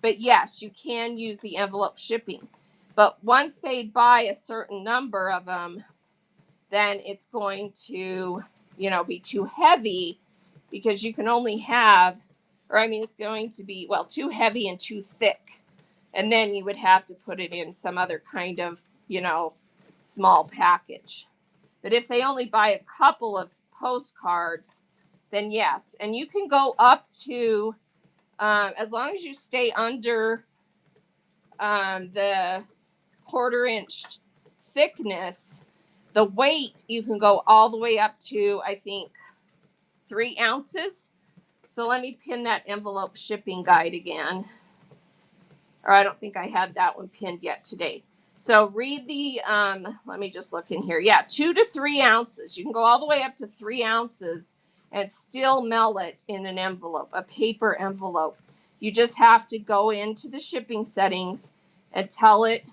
But yes, you can use the envelope shipping. But once they buy a certain number of them, then it's going to, be too heavy because you can only have, or I mean, it's going to be, well, too heavy and too thick. And then you would have to put it in some other kind of, small package. But if they only buy a couple of postcards, then yes. And you can go up to, as long as you stay under the 1/4 inch thickness, the weight you can go all the way up to, I think, 3 ounces. So let me pin that envelope shipping guide again. Or I don't think I had that one pinned yet today. So read the, let me just look in here. Yeah, 2 to 3 ounces. You can go all the way up to 3 ounces and still mail it in an envelope, a paper envelope. You just have to go into the shipping settings and tell it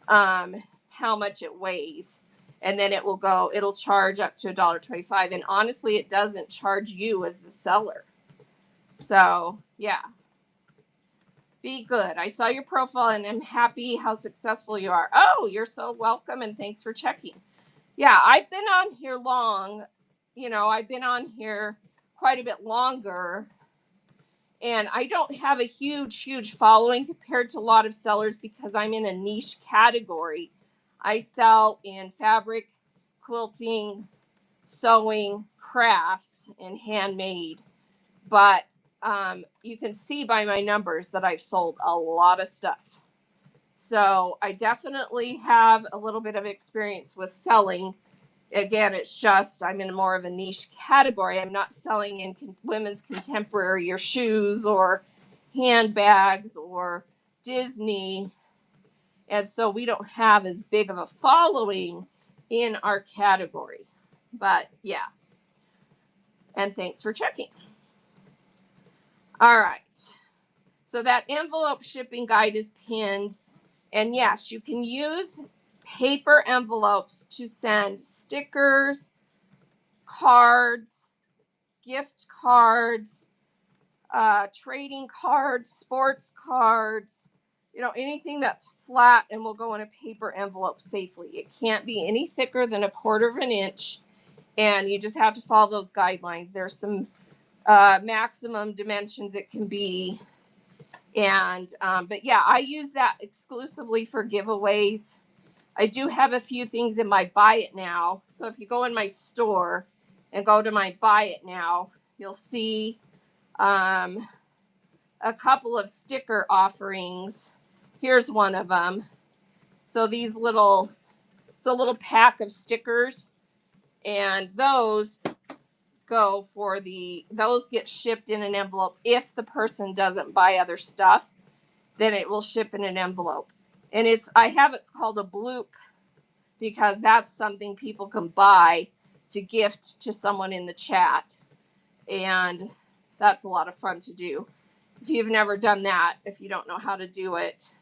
how much it weighs. And then it'll charge up to $1.25. And honestly, it doesn't charge you as the seller. So, yeah. Be good. I saw your profile and I'm happy how successful you are. Oh, you're so welcome and thanks for checking. Yeah, I've been on here long. I've been on here quite a bit longer. And I don't have a huge following compared to a lot of sellers because I'm in a niche category. I sell in fabric, quilting, sewing, crafts, and handmade. But you can see by my numbers that I've sold a lot of stuff. So I definitely have a little bit of experience with selling. Again, it's just I'm in more of a niche category. I'm not selling in women's contemporary or shoes or handbags or Disney. And so we don't have as big of a following in our category. But yeah. And thanks for checking. All right. So that envelope shipping guide is pinned. And yes, you can use paper envelopes to send stickers, cards, gift cards, trading cards, sports cards, anything that's flat and will go in a paper envelope safely. It can't be any thicker than 1/4 inch. And you just have to follow those guidelines. There's some maximum dimensions it can be. And but yeah, I use that exclusively for giveaways. I do have a few things in my buy it now. So if you go in my store and go to my buy it now, you'll see a couple of sticker offerings. Here's one of them. So it's a little pack of stickers, and those get shipped in an envelope. If the person doesn't buy other stuff, then it will ship in an envelope. And I have it called a bloop because that's something people can buy to gift to someone in the chat. And that's a lot of fun to do. If you've never done that, if you don't know how to do it.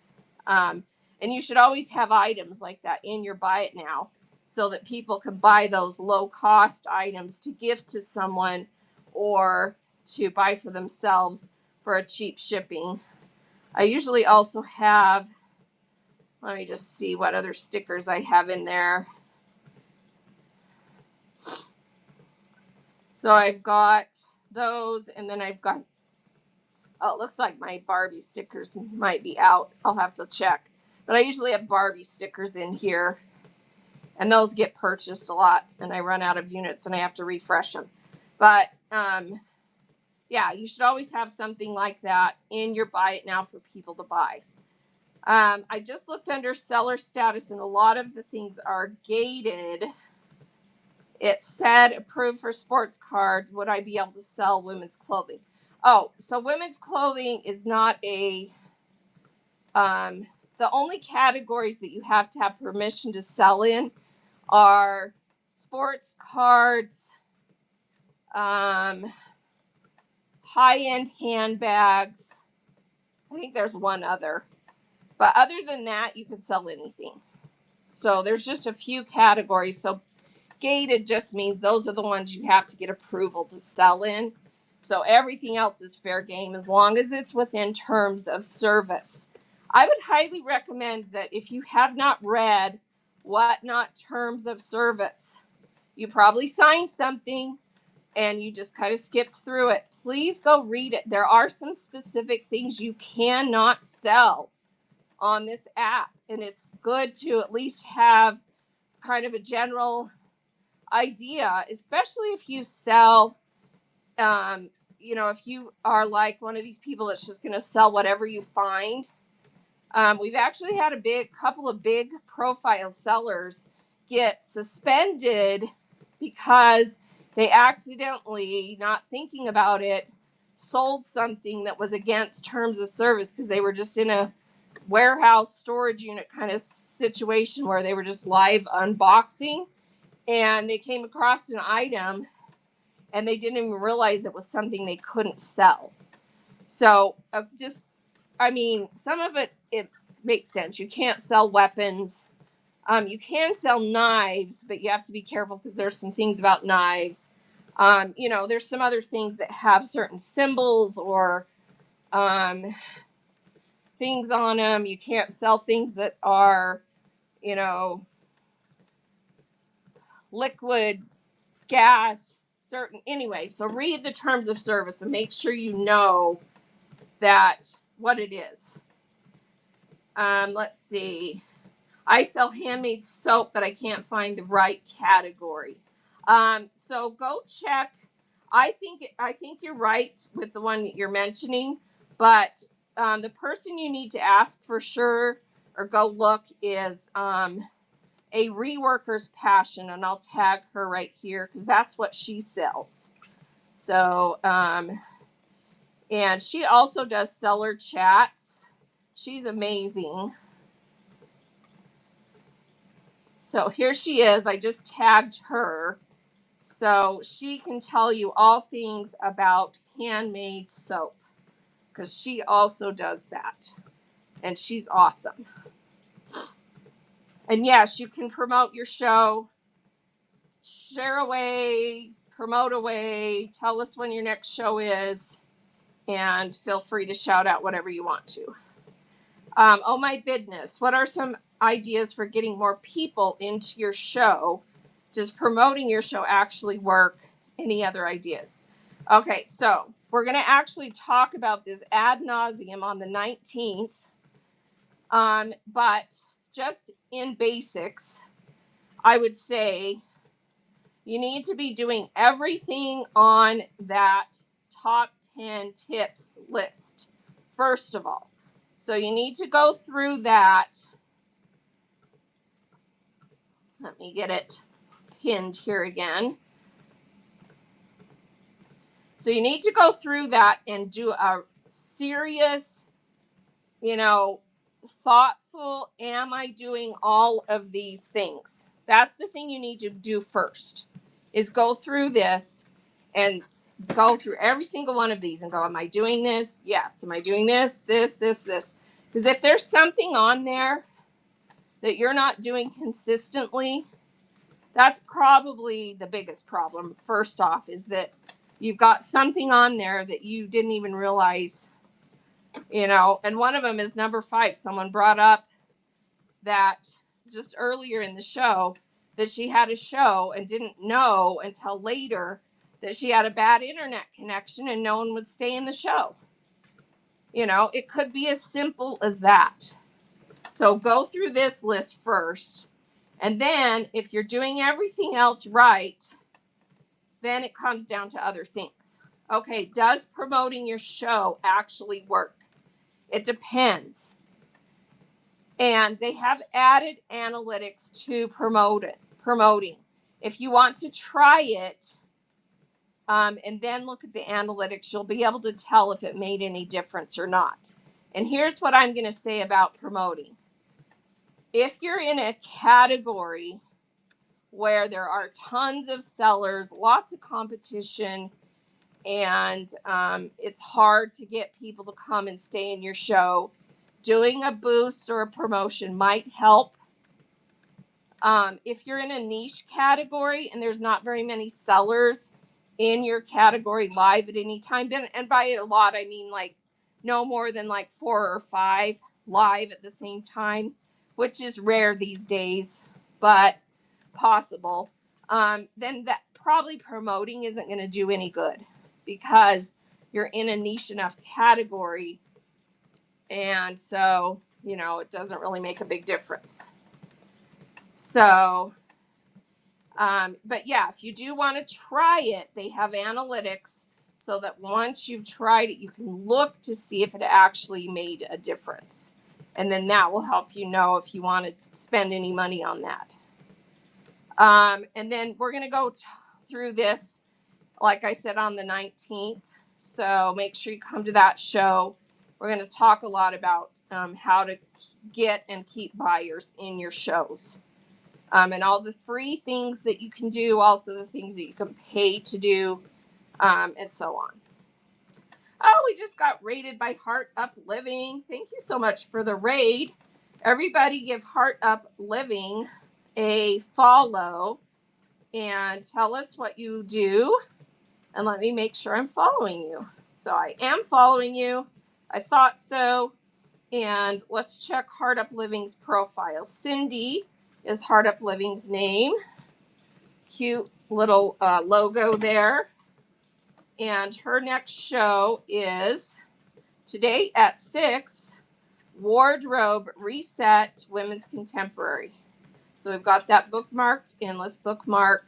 And you should always have items like that in your buy it now so that people can buy those low cost items to gift to someone or to buy for themselves for a cheap shipping. I usually also have, let me just see what other stickers I have in there. So I've got those, and then I've got, oh, it looks like my Barbie stickers might be out. I'll have to check. But I usually have Barbie stickers in here, and those get purchased a lot, and I run out of units, and I have to refresh them. But, yeah, you should always have something like that in your buy it now for people to buy. I just looked under seller status, and a lot of the things are gated. It said approved for sports cards. Would I be able to sell women's clothing? Oh, so women's clothing is not the only categories that you have to have permission to sell in are sports cards, high-end handbags. I think there's one other. But other than that, you can sell anything. So there's just a few categories. So gated just means those are the ones you have to get approval to sell in. So everything else is fair game as long as it's within terms of service. I would highly recommend that if you have not read What Not Terms of Service, you probably signed something and you just kind of skipped through it. Please go read it. There are some specific things you cannot sell on this app, and it's good to at least have kind of a general idea, especially if you sell, if you are like one of these people that's just going to sell whatever you find. We've actually had couple of big profile sellers get suspended because they accidentally, not thinking about it, sold something that was against terms of service because they were just in a warehouse storage unit kind of situation where they were just live unboxing, and they came across an item and they didn't even realize it was something they couldn't sell. So some of it makes sense. You can't sell weapons. You can sell knives, but you have to be careful because there's some things about knives. There's some other things that have certain symbols or things on them. You can't sell things that are, liquid, gas, certain. Anyway, so read the terms of service and make sure you know that what it is. Let's see. I sell handmade soap, but I can't find the right category. So go check. I think you're right with the one that you're mentioning, but the person you need to ask for sure or go look is a reworker's passion, and I'll tag her right here because that's what she sells. So and she also does seller chats. She's amazing. So here she is. I just tagged her. So she can tell you all things about handmade soap because she also does that. And she's awesome. And yes, you can promote your show, share away, promote away, tell us when your next show is, and feel free to shout out whatever you want to. Oh my goodness, what are some ideas for getting more people into your show? Does promoting your show actually work? Any other ideas? Okay, so we're going to actually talk about this ad nauseum on the 19th. But just in basics, I would say you need to be doing everything on that top 10 tips list, first of all. So you need to go through that. Let me get it pinned here again. So you need to go through that and do a serious, thoughtful, am I doing all of these things? That's the thing you need to do first, is go through this and go through every single one of these and go, am I doing this? Yes. Am I doing this? This? Because if there's something on there that you're not doing consistently, that's probably the biggest problem. First off, is that you've got something on there that you didn't even realize, and one of them is number 5. Someone brought up that just earlier in the show that she had a show and didn't know until later that she had a bad internet connection and no one would stay in the show. It could be as simple as that. So go through this list first. And then if you're doing everything else right, then it comes down to other things. Okay, does promoting your show actually work? It depends. And they have added analytics to promoting. If you want to try it, and then look at the analytics, you'll be able to tell if it made any difference or not. And here's what I'm going to say about promoting. If you're in a category where there are tons of sellers, lots of competition, and it's hard to get people to come and stay in your show, doing a boost or a promotion might help. If you're in a niche category and there's not very many sellers in your category live at any time, and by a lot, I mean like no more than like 4 or 5 live at the same time, which is rare these days, but possible. Then that probably promoting isn't going to do any good because you're in a niche enough category. And so, it doesn't really make a big difference. So, but yeah, if you do want to try it, they have analytics so that once you've tried it, you can look to see if it actually made a difference. And then that will help you know if you want to spend any money on that. And then we're going to go through this, like I said, on the 19th. So make sure you come to that show. We're going to talk a lot about how to get and keep buyers in your shows. And all the free things that you can do, also the things that you can pay to do, and so on. Oh, we just got raided by Heart Up Living. Thank you so much for the raid. Everybody give Heart Up Living a follow and tell us what you do. And let me make sure I'm following you. So I am following you. I thought so. And let's check Heart Up Living's profile. Cindy is Heart Up Living's name. Cute little logo there. And her next show is today at 6, Wardrobe Reset Women's Contemporary. So we've got that bookmarked, and let's bookmark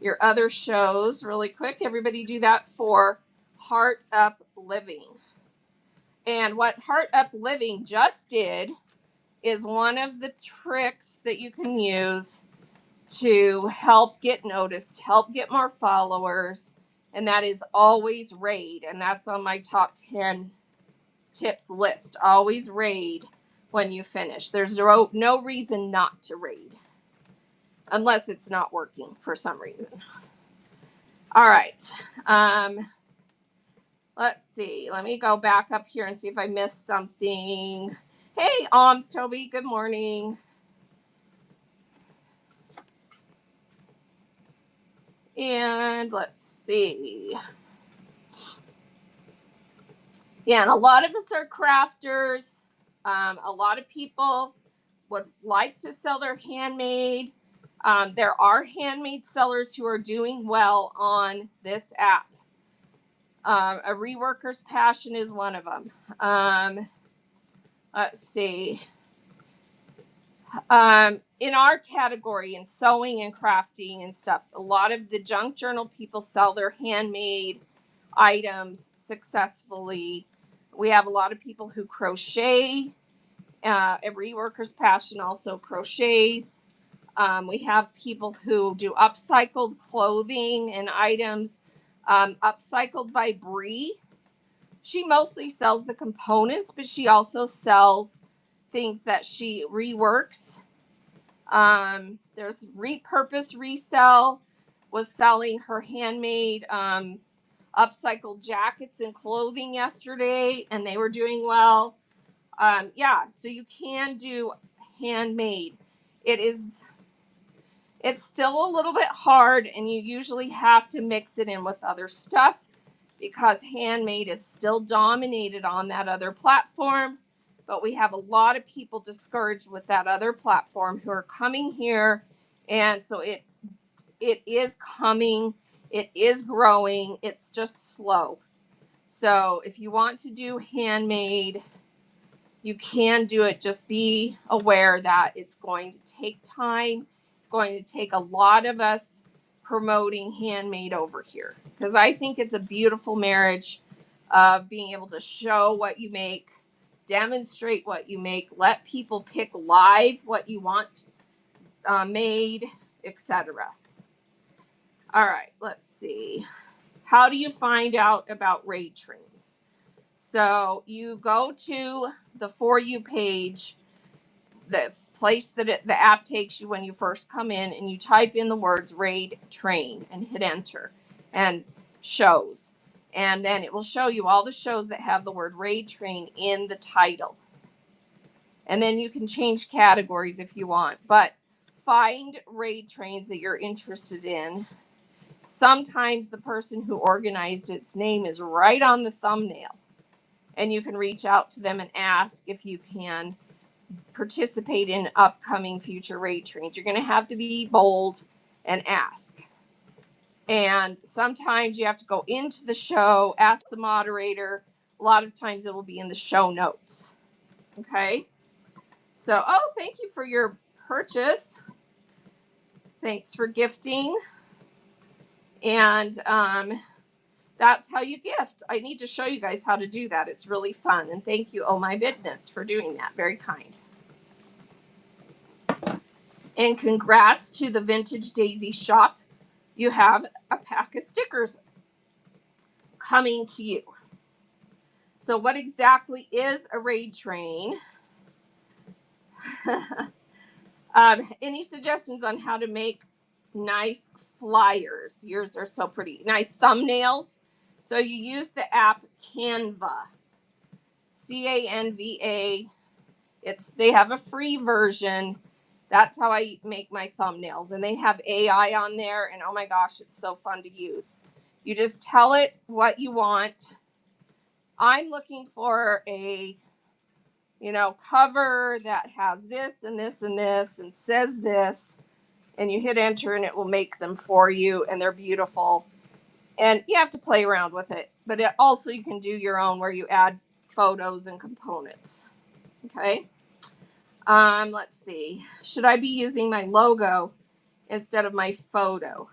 your other shows really quick. Everybody do that for Heart Up Living. And what Heart Up Living just did is one of the tricks that you can use to help get noticed, help get more followers, and that is always raid. And that's on my top 10 tips list. Always raid when you finish. There's no reason not to raid unless it's not working for some reason. All right. Let's see. Let me go back up here and see if I missed something. Hey, Toby. Good morning. And let's see. Yeah, and a lot of us are crafters. A lot of people would like to sell their handmade. There are handmade sellers who are doing well on this app. A reworker's passion is one of them. Let's see. In our category, in sewing and crafting and stuff, a lot of the junk journal people sell their handmade items successfully. We have a lot of people who crochet. Every worker's passion also crochets. We have people who do upcycled clothing and items. Upcycled by Bree. She mostly sells the components, but she also sells things that she reworks. There's Repurpose Resell was selling her handmade upcycled jackets and clothing yesterday, and they were doing well. Yeah, so you can do handmade. It's still a little bit hard, and you usually have to mix it in with other stuff because handmade is still dominated on that other platform. But we have a lot of people discouraged with that other platform who are coming here. And so it is coming. It is growing. It's just slow. So if you want to do handmade, you can do it. Just be aware that it's going to take time. It's going to take a lot of us promoting handmade over here because I think it's a beautiful marriage of being able to show what you make, demonstrate what you make, let people pick live what you want made, etc. All right, let's see. How do you find out about raid trains? So you go to the For You page, the place that the app takes you when you first come in, and you type in the words raid train and hit enter and shows. And then it will show you all the shows that have the word raid train in the title. And then you can change categories if you want. But find raid trains that you're interested in. Sometimes the person who organized its name is right on the thumbnail, and you can reach out to them and ask if you can participate in upcoming future raid trains. You're going to have to be bold and ask. And sometimes you have to go into the show, ask the moderator. A lot of times it will be in the show notes. Okay. So, oh, thank you for your purchase. Thanks for gifting. And that's how you gift. I need to show you guys how to do that. It's really fun. And thank you, Oh My Business, for doing that. Very kind. And congrats to the Vintage Daisy shop. You have a pack of stickers coming to you. So what exactly is a raid train? Any suggestions on how to make nice flyers? Yours are so pretty. Nice thumbnails. So you use the app Canva. Canva. They have a free version. That's how I make my thumbnails. And they have AI on there. And oh my gosh, it's so fun to use. You just tell it what you want. I'm looking for a, cover that has this and this and this and says this. And you hit enter and it will make them for you. And they're beautiful. And you have to play around with it. But also you can do your own where you add photos and components. Okay. Let's see. Should I be using my logo instead of my photo?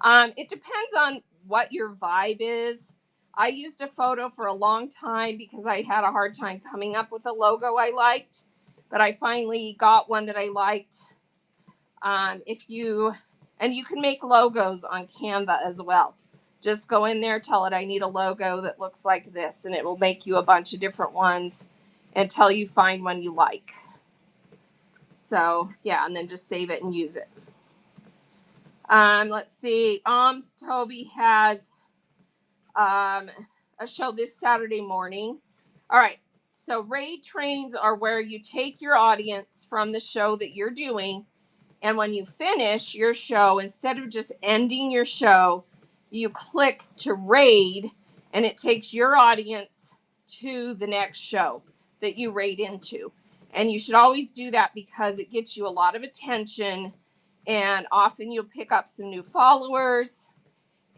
It depends on what your vibe is. I used a photo for a long time because I had a hard time coming up with a logo I liked, but I finally got one that I liked. You can make logos on Canva as well. Just go in there, tell it I need a logo that looks like this, and it will make you a bunch of different ones until you find one you like. So yeah, and then just save it and use it. Let's see. Toby has a show this Saturday morning. All right. So raid trains are where you take your audience from the show that you're doing, and when you finish your show, instead of just ending your show, you click to raid, and it takes your audience to the next show that you raid into. And you should always do that because it gets you a lot of attention, and often you'll pick up some new followers,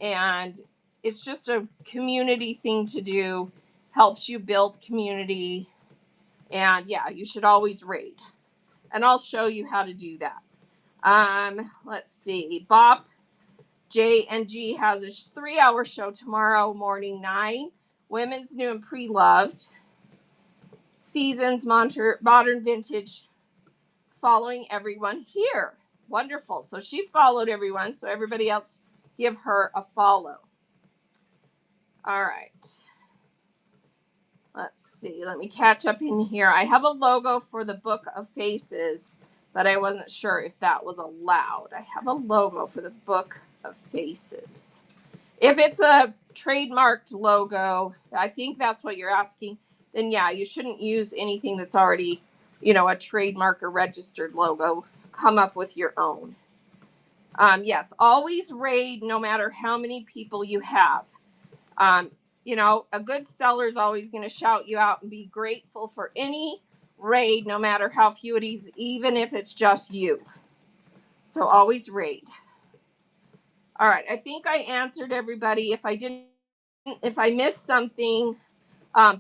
and it's just a community thing to do. Helps you build community. And yeah, you should always raid. And I'll show you how to do that. Let's see. Bop J&G has a 3-hour show tomorrow morning, 9. Women's New and Pre-Loved. Seasons, modern vintage, following everyone here. Wonderful. So she followed everyone. So everybody else give her a follow. All right. Let's see. Let me catch up in here. I have a logo for the Book of Faces, but I wasn't sure if that was allowed. I have a logo for the Book of Faces. If it's a trademarked logo, I think that's what you're asking, then yeah, you shouldn't use anything that's already, a trademark or registered logo. Come up with your own. Yes, always raid no matter how many people you have. A good seller is always going to shout you out and be grateful for any raid, no matter how few it is, even if it's just you. So always raid. All right, I think I answered everybody. If I missed something,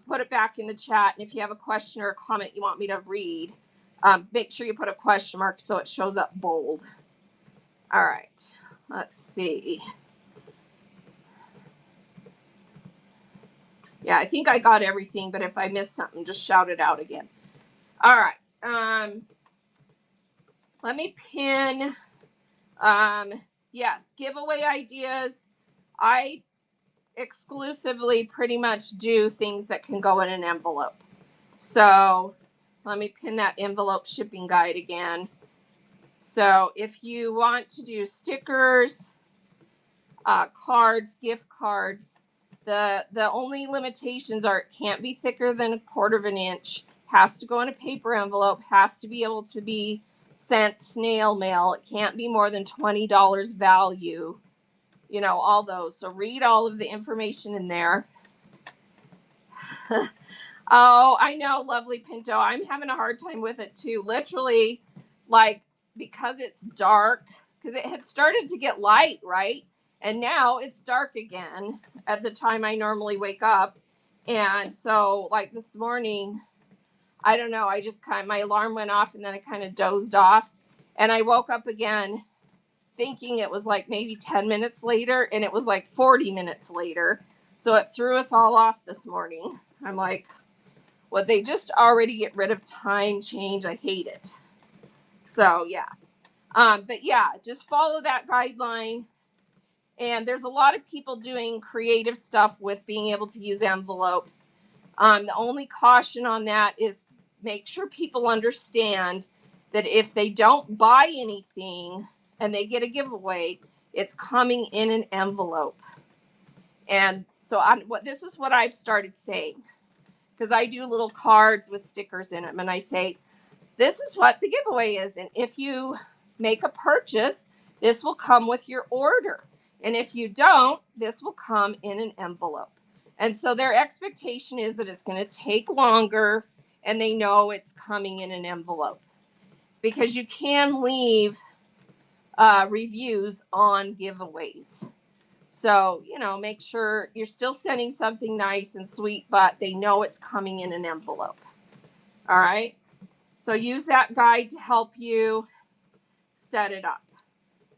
put it back in the chat. And if you have a question or a comment you want me to read, make sure you put a question mark so it shows up bold. All right, let's see. Yeah, I think I got everything, but if I missed something, just shout it out again. All right. Let me pin. Yes, giveaway ideas. I exclusively pretty much do things that can go in an envelope. So let me pin that envelope shipping guide again. So if you want to do stickers, cards, gift cards, the only limitations are it can't be thicker than 1/4 inch, has to go in a paper envelope, has to be able to be sent snail mail. It can't be more than $20 value, all those. So read all of the information in there. Oh, I know, lovely Pinto. I'm having a hard time with it too. Literally, like, because it's dark, because it had started to get light, right? And now it's dark again at the time I normally wake up. And so, like this morning, I don't know, my alarm went off and then I kind of dozed off. And I woke up again thinking it was like maybe 10 minutes later, and it was like 40 minutes later. So it threw us all off this morning. I'm like, well, they just already get rid of time change. I hate it. So yeah. But yeah, just follow that guideline. And there's a lot of people doing creative stuff with being able to use envelopes. The only caution on that is make sure people understand that if they don't buy anything and they get a giveaway, it's coming in an envelope. And so this is what I've started saying, because I do little cards with stickers in them, and I say, this is what the giveaway is. And if you make a purchase, this will come with your order. And if you don't, this will come in an envelope. And so their expectation is that it's going to take longer, and they know it's coming in an envelope. Because you can leave reviews on giveaways. So, make sure you're still sending something nice and sweet, but they know it's coming in an envelope. All right. So use that guide to help you set it up.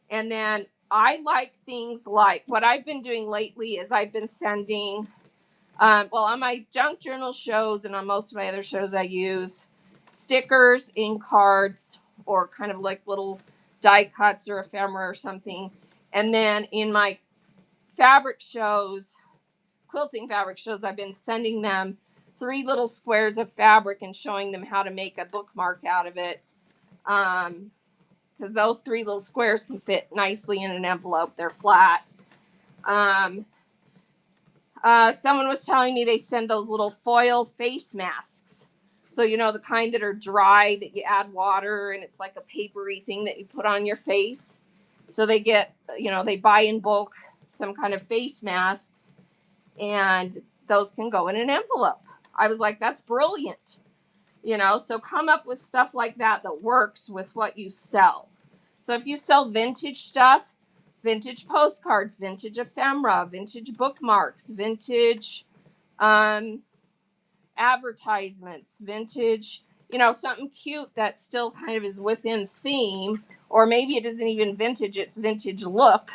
And then I like things like what I've been doing lately is I've been sending, on my junk journal shows and on most of my other shows, I use stickers in cards or kind of like little die cuts or ephemera or something. And then in my quilting fabric shows, I've been sending them 3 little squares of fabric and showing them how to make a bookmark out of it. Because those 3 little squares can fit nicely in an envelope. They're flat. Someone was telling me they send those little foil face masks. So, the kind that are dry, that you add water and it's like a papery thing that you put on your face. So they get, they buy in bulk some kind of face masks, and those can go in an envelope. I was like, that's brilliant. So come up with stuff like that works with what you sell. So if you sell vintage stuff, vintage postcards, vintage ephemera, vintage bookmarks, vintage advertisements, vintage, something cute that still kind of is within theme, or maybe it isn't even vintage, it's vintage look.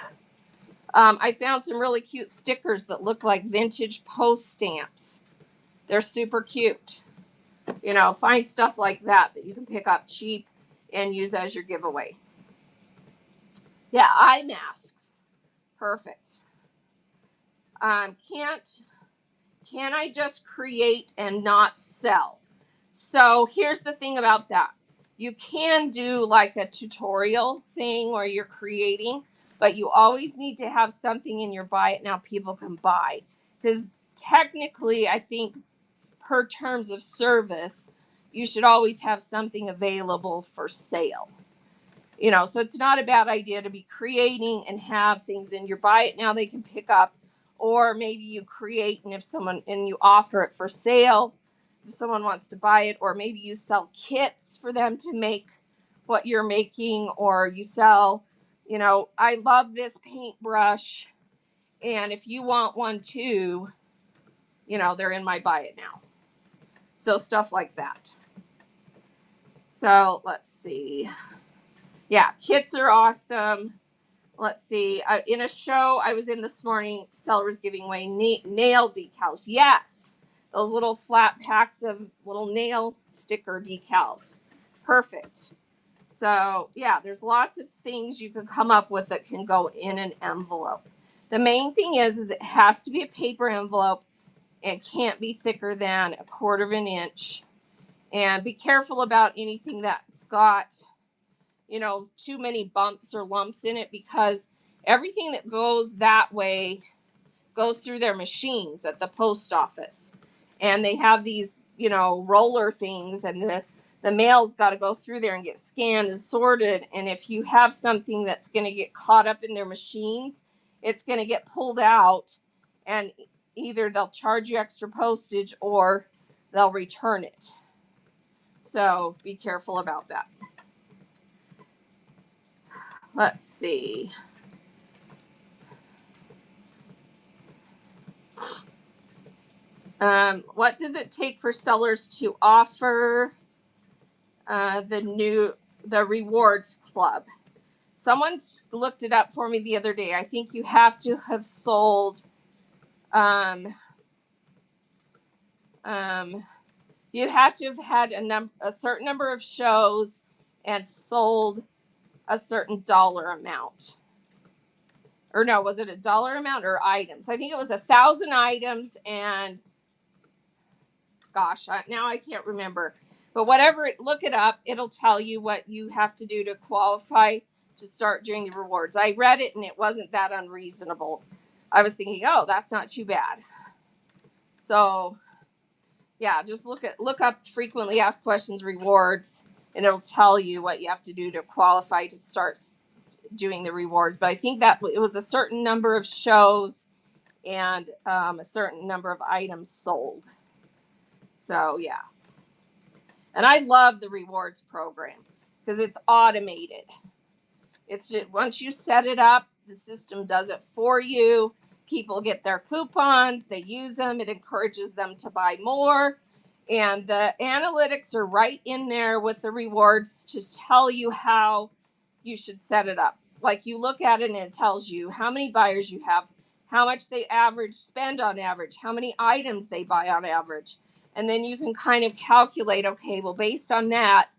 I found some really cute stickers that look like vintage post stamps. They're super cute. Find stuff like that you can pick up cheap and use as your giveaway. Yeah, eye masks. Perfect. Can I just create and not sell? So here's the thing about that. You can do like a tutorial thing where you're creating, but you always need to have something in your buy it now people can buy. Because technically, I think per terms of service, you should always have something available for sale. So it's not a bad idea to be creating and have things in your buy it now they can pick up, or maybe you create and you offer it for sale if someone wants to buy it, or maybe you sell kits for them to make what you're making, or you sell, I love this paintbrush, and if you want one too, they're in my buy it now. So stuff like that. So let's see. Yeah, kits are awesome. Let's see. In a show I was in this morning, seller was giving away nail decals. Yes, those little flat packs of little nail sticker decals. Perfect. So yeah, there's lots of things you can come up with that can go in an envelope. The main thing is it has to be a paper envelope. It can't be thicker than 1/4 inch. And be careful about anything that's got, too many bumps or lumps in it, because everything that goes that way goes through their machines at the post office. And they have these, roller things, and the mail's got to go through there and get scanned and sorted. And if you have something that's going to get caught up in their machines, it's going to get pulled out, and either they'll charge you extra postage or they'll return it. So be careful about that. Let's see. What does it take for sellers to offer the rewards club? Someone looked it up for me the other day. I think you have to have sold you have to have had a certain number of shows and sold a certain dollar amount. Or no, was it a dollar amount or items? I think it was 1,000 items, and gosh, now I can't remember. But whatever, look it up. It'll tell you what you have to do to qualify to start doing the rewards. I read it and it wasn't that unreasonable. I was thinking, oh, that's not too bad. So yeah, just look up frequently asked questions rewards, and it'll tell you what you have to do to qualify to start doing the rewards. But I think that it was a certain number of shows and a certain number of items sold. So yeah. And I love the rewards program because it's automated. It's just once you set it up, the system does it for you. People get their coupons, they use them, it encourages them to buy more. And the analytics are right in there with the rewards to tell you how you should set it up. Like you look at it and it tells you how many buyers you have, how much they spend on average, how many items they buy on average. And then you can kind of calculate, okay, well, based on that,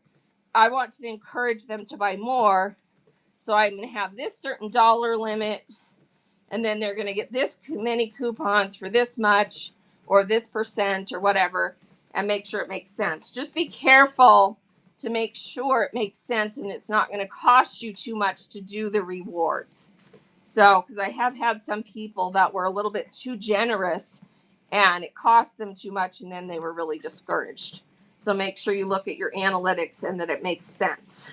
I want to encourage them to buy more. So I'm going to have this certain dollar limit, and then they're going to get this many coupons for this much or this percent or whatever, and make sure it makes sense. Just be careful to make sure it makes sense and it's not going to cost you too much to do the rewards. So, because I have had some people that were a little bit too generous and it cost them too much, and then they were really discouraged. So make sure you look at your analytics and that it makes sense.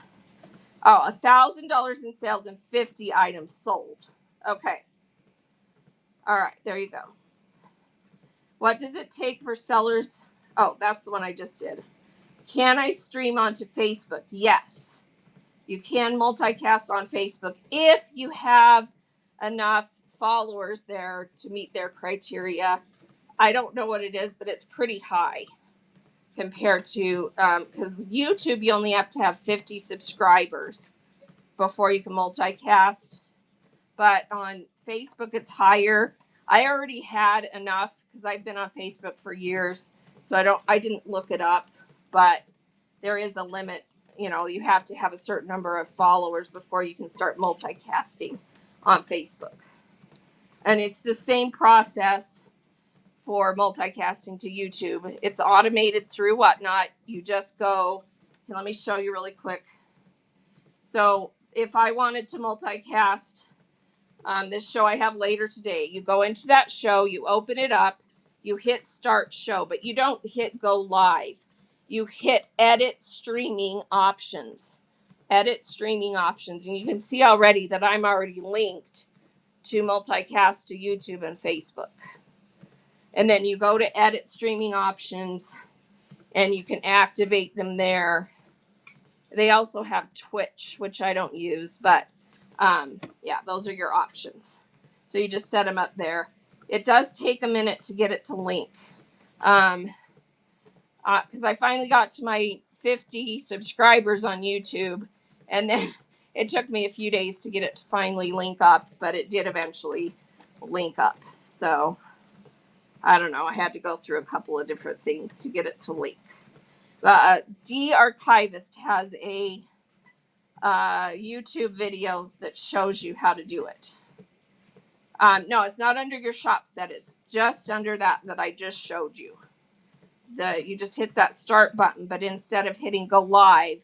Oh, $1,000 in sales and 50 items sold. Okay. All right, there you go. What does it take for sellers? Oh, that's the one I just did. Can I stream onto Facebook? Yes. You can multicast on Facebook if you have enough followers there to meet their criteria. I don't know what it is, but it's pretty high compared to, because YouTube, you only have to have 50 subscribers before you can multicast. But on Facebook, it's higher. I already had enough because I've been on Facebook for years, so I didn't look it up, but there is a limit. You know, you have to have a certain number of followers before you can start multicasting on Facebook. And it's the same process for multicasting to YouTube. It's automated through Whatnot. You just go, and let me show you really quick. So if I wanted to multicast this show I have later today, you go into that show, you open it up, you hit start show, but you don't hit go live. You hit edit streaming options. Edit streaming options. And you can see already that I'm already linked to multicast to YouTube and Facebook. And then you go to edit streaming options and you can activate them there. They also have Twitch, which I don't use, but yeah, those are your options. So you just set them up there. It does take a minute to get it to link. Because I finally got to my 50 subscribers on YouTube, and then it took me a few days to get it to finally link up, but it did eventually link up. So I don't know. I had to go through a couple of different things to get it to link. DArchivist has a YouTube video that shows you how to do it. No, it's not under your shop set. It's just under that I just showed you. You just hit that start button, but instead of hitting go live,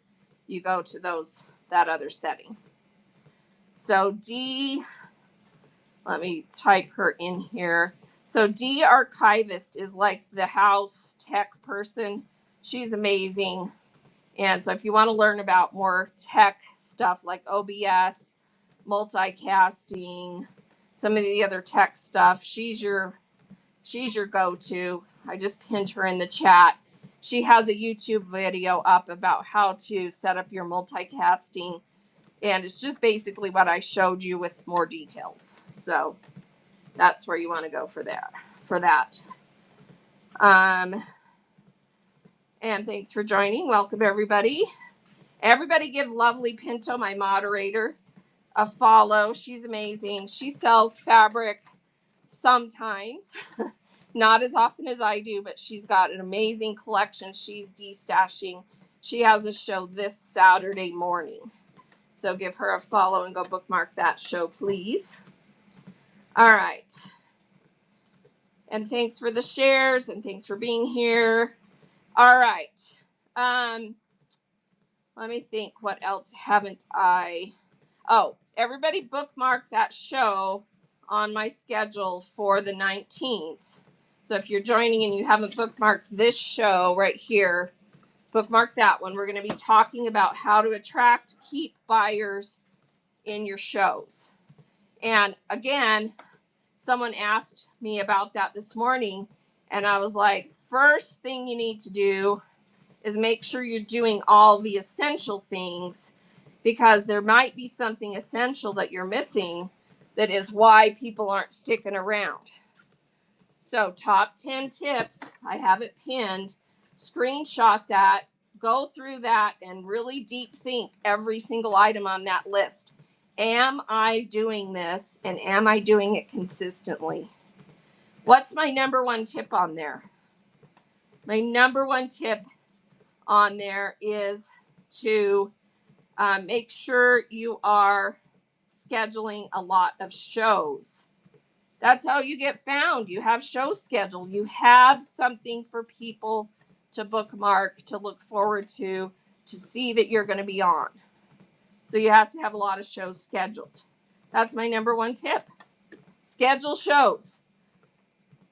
you go to that other setting. So let me type her in here. So DArchivist is like the house tech person. She's amazing. And so if you want to learn about more tech stuff like OBS, multicasting, some of the other tech stuff, she's your go-to. I just pinned her in the chat. She has a YouTube video up about how to set up your multicasting, and it's just basically what I showed you with more details. So that's where you want to go for that. And thanks for joining. Welcome everybody. Everybody give Lovely Pinto, my moderator, a follow. She's amazing. She sells fabric sometimes, not as often as I do, but she's got an amazing collection. She's destashing. She has a show this Saturday morning. So give her a follow and go bookmark that show, please. All right. And thanks for the shares and thanks for being here. All right. Let me think, what else haven't I? Oh, everybody bookmark that show on my schedule for the 19th. So if you're joining and you haven't bookmarked this show right here, bookmark that one. We're going to be talking about how to attract, keep buyers in your shows. And again, someone asked me about that this morning, and I was like, first thing you need to do is make sure you're doing all the essential things, because there might be something essential that you're missing that is why people aren't sticking around. So top 10 tips, I have it pinned. Screenshot that, go through that, and really deep think every single item on that list. Am I doing this, and am I doing it consistently? What's my number one tip on there? My number one tip on there is to make sure you are scheduling a lot of shows. That's how you get found. You have shows scheduled. You have something for people to bookmark, to look forward to see that you're going to be on. So you have to have a lot of shows scheduled. That's my number one tip. Schedule shows.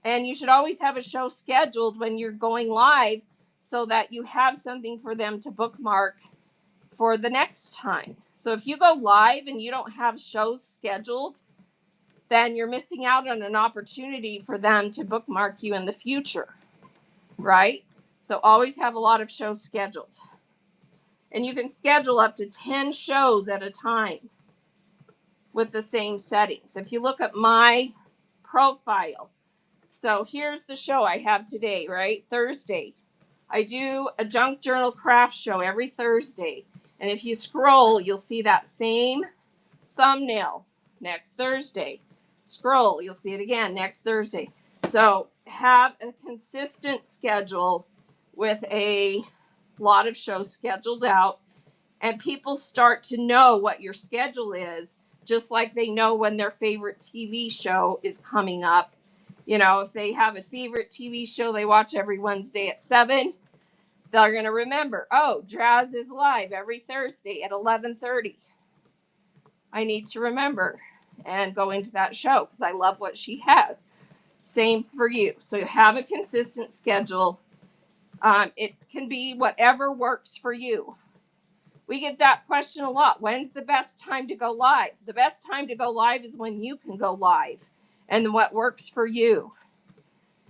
And you should always have a show scheduled when you're going live so that you have something for them to bookmark for the next time. So if you go live and you don't have shows scheduled, then you're missing out on an opportunity for them to bookmark you in the future, right? So always have a lot of shows scheduled. And you can schedule up to 10 shows at a time with the same settings. If you look at my profile, so here's the show I have today, right? Thursday. I do a junk journal craft show every Thursday. And if you scroll, you'll see that same thumbnail next Thursday. Scroll, you'll see it again next Thursday. So have a consistent schedule with a lot of shows scheduled out, and people start to know what your schedule is, just like they know when their favorite TV show is coming up. You know, if they have a favorite TV show they watch every Wednesday at 7, they're going to remember, oh, Draz is live every Thursday at 11:30. I need to remember and go into that show because I love what she has. Same for you. So you have a consistent schedule. It can be whatever works for you. We get that question a lot. When's the best time to go live? The best time to go live is when you can go live and what works for you.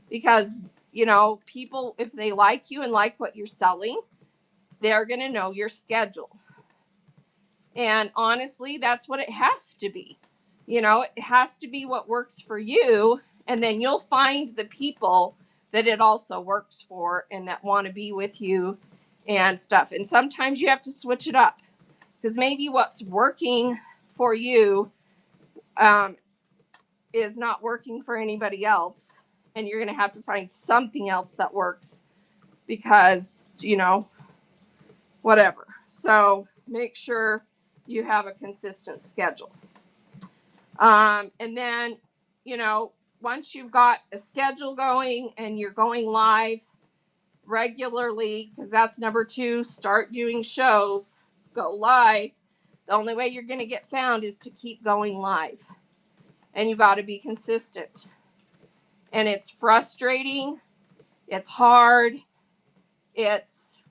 Because, you know, people, if they like you and like what you're selling, they're going to know your schedule. And honestly, that's what it has to be. You know, it has to be what works for you. And then you'll find the people that it also works for and that want to be with you and stuff. And sometimes you have to switch it up because maybe what's working for you is not working for anybody else. And you're going to have to find something else that works because, you know, whatever. So make sure you have a consistent schedule. And then, you know, once you've got a schedule going and you're going live regularly, because that's number 2, start doing shows, go live. The only way you're going to get found is to keep going live. And you got to be consistent. And it's frustrating. It's hard. It's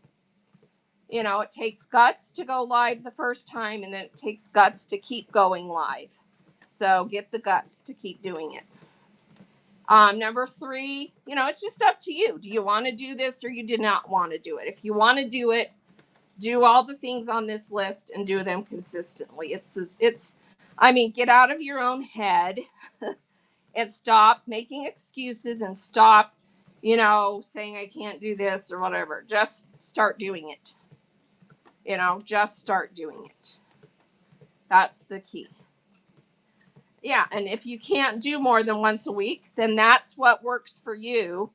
You know, it takes guts to go live the first time, and then it takes guts to keep going live. So get the guts to keep doing it. Number 3, you know, it's just up to you. Do you want to do this or you do not want to do it? If you want to do it, do all the things on this list and do them consistently. I mean, get out of your own head and stop making excuses and stop, you know, saying I can't do this or whatever. Just start doing it. You know, just start doing it. That's the key. Yeah, and if you can't do more than once a week, then that's what works for you.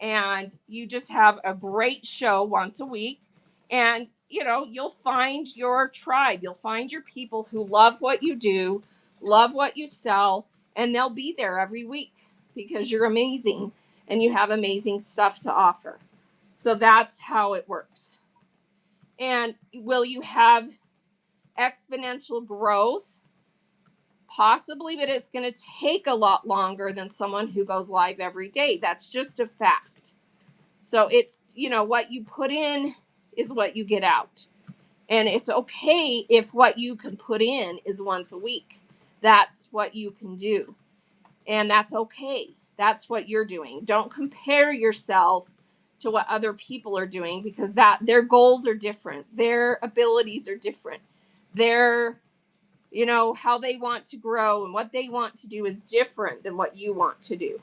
And you just have a great show once a week. And, you know, you'll find your tribe. You'll find your people who love what you do, love what you sell, and they'll be there every week because you're amazing and you have amazing stuff to offer. So that's how it works. And will you have exponential growth? Possibly, but it's going to take a lot longer than someone who goes live every day. That's just a fact. So it's, you know, what you put in is what you get out. And it's okay if what you can put in is once a week. That's what you can do. And that's okay. That's what you're doing. Don't compare yourself to what other people are doing, because their goals are different. Their abilities are different. Their, you know, how they want to grow and what they want to do is different than what you want to do.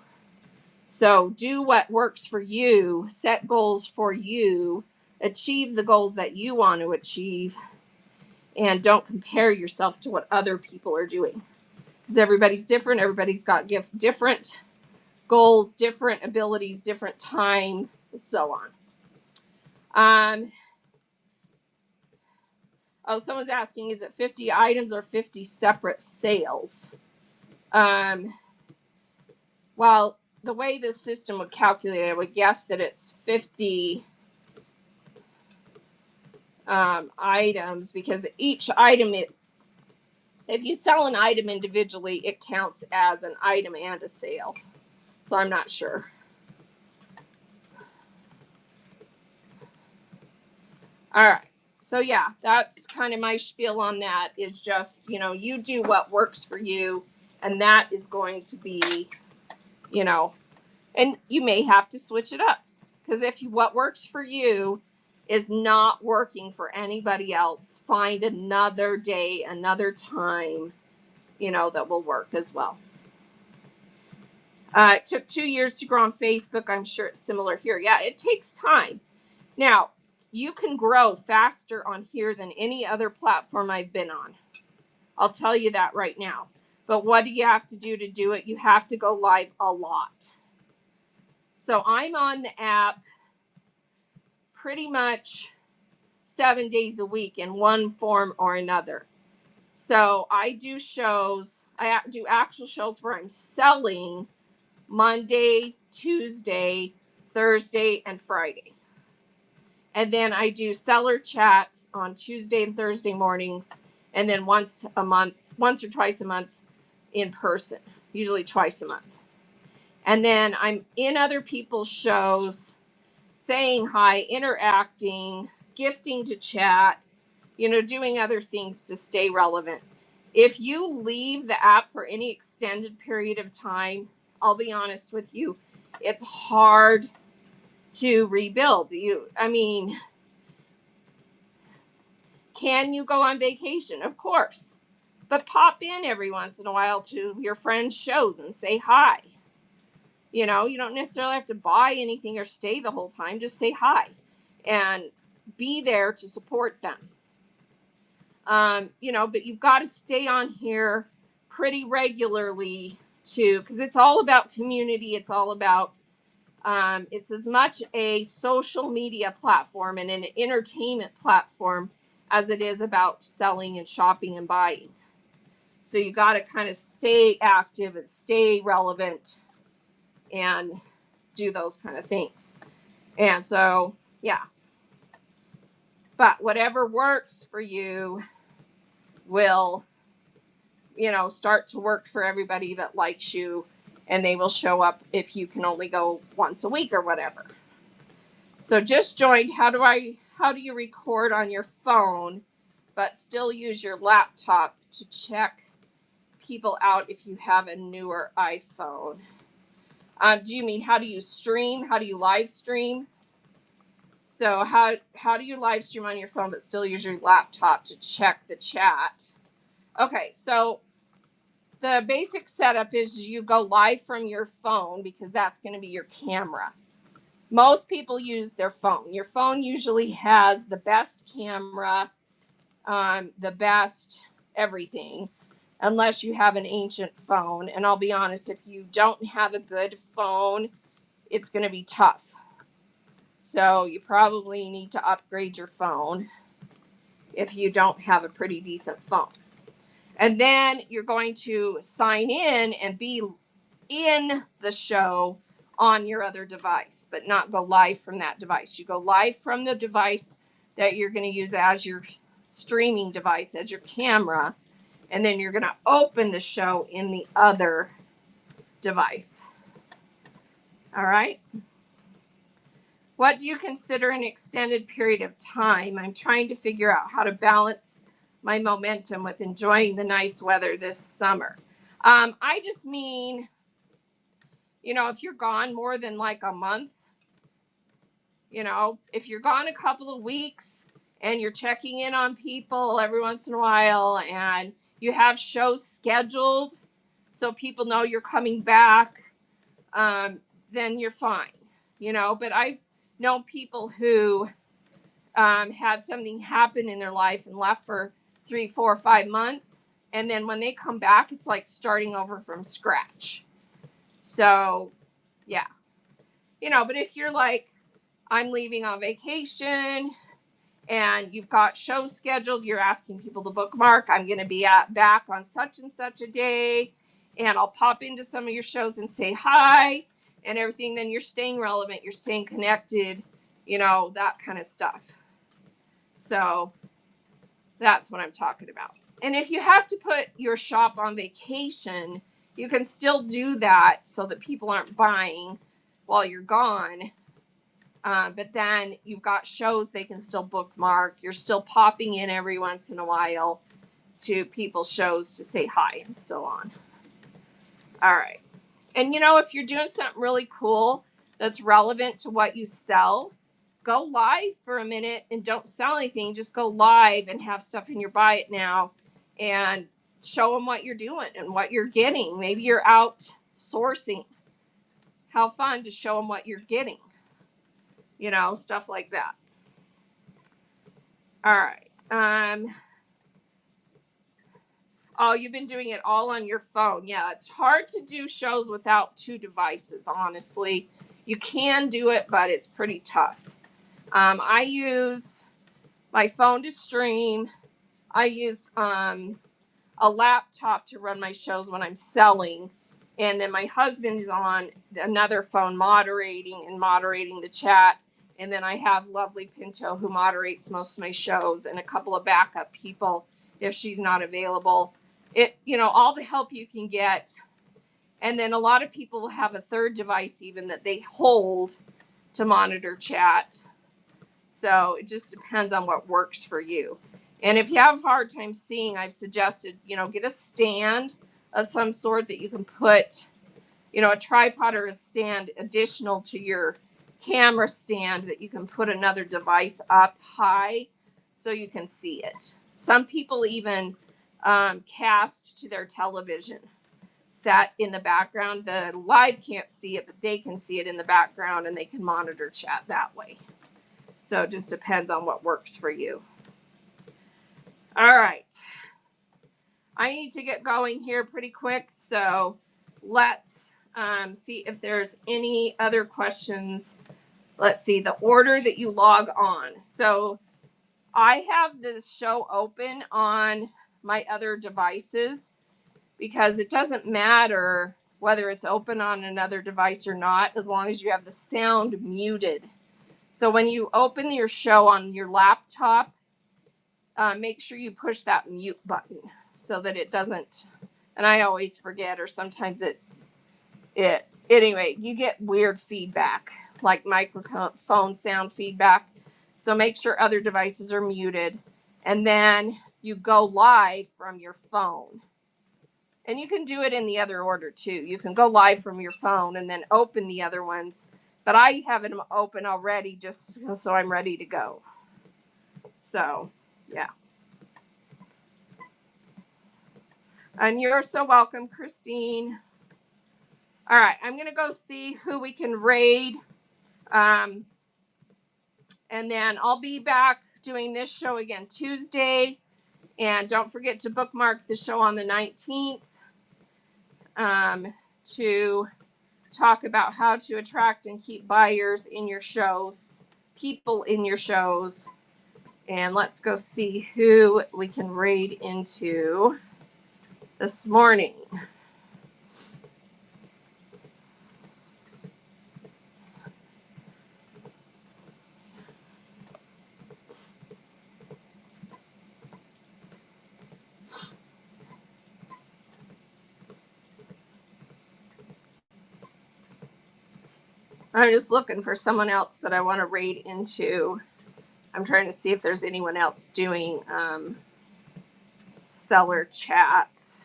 So do what works for you, set goals for you, achieve the goals that you want to achieve, and don't compare yourself to what other people are doing. Because everybody's different. Everybody's got different goals, different abilities, different time, and so on. Oh, someone's asking, is it 50 items or 50 separate sales? Well, the way this system would calculate it, I would guess that it's 50 items, because each item, if you sell an item individually, it counts as an item and a sale. So I'm not sure. All right. So yeah, that's kind of my spiel on that, is just, you know, you do what works for you, and that is going to be, you know, and you may have to switch it up, because if what works for you is not working for anybody else, find another day, another time, you know, that will work as well. It took 2 years to grow on Facebook. I'm sure it's similar here. Yeah, it takes time. Now, you can grow faster on here than any other platform I've been on. I'll tell you that right now. But what do you have to do to do it? You have to go live a lot. So I'm on the app pretty much 7 days a week in one form or another. So I do shows, I do actual shows where I'm selling Monday, Tuesday, Thursday, and Friday. And then I do seller chats on Tuesday and Thursday mornings, and then once or twice a month in person, usually twice a month. And then I'm in other people's shows, saying hi, interacting, gifting to chat, you know, doing other things to stay relevant. If you leave the app for any extended period of time, I'll be honest with you, it's hard to rebuild. I mean, can you go on vacation? Of course. But pop in every once in a while to your friends' shows and say hi. You know, you don't necessarily have to buy anything or stay the whole time. Just say hi and be there to support them. You know, but you've got to stay on here pretty regularly too, because it's all about community. It's all about, it's as much a social media platform and an entertainment platform as it is about selling and shopping and buying. So you got to kind of stay active and stay relevant and do those kind of things. And so, yeah. But whatever works for you will, you know, start to work for everybody that likes you, and they will show up if you can only go once a week or whatever. So just joined. How do how do you record on your phone, but still use your laptop to check people out if you have a newer iPhone? Do you mean how do you stream? How do you live stream? So how do you live stream on your phone but still use your laptop to check the chat? Okay, so the basic setup is you go live from your phone because that's going to be your camera. Most people use their phone. Your phone usually has the best camera, the best everything, unless you have an ancient phone. And I'll be honest, if you don't have a good phone, it's going to be tough. So you probably need to upgrade your phone if you don't have a pretty decent phone. And then you're going to sign in and be in the show on your other device, but not go live from that device. You go live from the device that you're going to use as your streaming device, as your camera, and then you're going to open the show in the other device. All right. What do you consider an extended period of time? I'm trying to figure out how to balance my momentum with enjoying the nice weather this summer. I just mean, if you're gone more than like a month, if you're gone a couple of weeks and you're checking in on people every once in a while and you have shows scheduled so people know you're coming back, then you're fine, but I've known people who had something happen in their life and left for 3, 4, 5 months. And then when they come back, it's like starting over from scratch. So, yeah. But if you're like, I'm leaving on vacation and you've got shows scheduled, you're asking people to bookmark, I'm going to be back on such and such a day, and I'll pop into some of your shows and say hi and everything, then you're staying relevant, you're staying connected, that kind of stuff. So that's what I'm talking about. And if you have to put your shop on vacation, you can still do that so that people aren't buying while you're gone. But then you've got shows they can still bookmark. You're still popping in every once in a while to people's shows to say hi and so on. All right. And if you're doing something really cool that's relevant to what you sell, go live for a minute and don't sell anything. Just go live and have stuff in your buy it now and show them what you're doing and what you're getting. Maybe you're out sourcing. How fun to show them what you're getting. Stuff like that. All right. Oh, you've been doing it all on your phone. Yeah, it's hard to do shows without 2 devices, honestly. You can do it, but it's pretty tough. I use my phone to stream. I use a laptop to run my shows when I'm selling. And then my husband is on another phone moderating the chat. And then I have Lovely Pinto who moderates most of my shows and a couple of backup people if she's not available. All the help you can get. And then a lot of people have a third device even that they hold to monitor chat. So it just depends on what works for you. And if you have a hard time seeing, I've suggested, get a stand of some sort that you can put, a tripod or a stand additional to your camera stand that you can put another device up high so you can see it. Some people even cast to their television set in the background. The live can't see it, but they can see it in the background and they can monitor chat that way. So it just depends on what works for you. All right. I need to get going here pretty quick. So let's see if there's any other questions. Let's see the order that you log on. So I have this show open on my other devices because it doesn't matter whether it's open on another device or not, as long as you have the sound muted. So when you open your show on your laptop, make sure you push that mute button so that it doesn't, and I always forget, or sometimes anyway, you get weird feedback, like microphone sound feedback. So make sure other devices are muted. And then you go live from your phone. And you can do it in the other order too. You can go live from your phone and then open the other ones. But I have them open already just so I'm ready to go. So, yeah. And you're so welcome, Christine. All right, I'm going to go see who we can raid. And then I'll be back doing this show again Tuesday. And don't forget to bookmark the show on the 19th to talk about how to attract and keep buyers in your shows, people in your shows. And let's go see who we can raid into this morning. I'm just looking for someone else that I want to raid into. I'm trying to see if there's anyone else doing seller chats.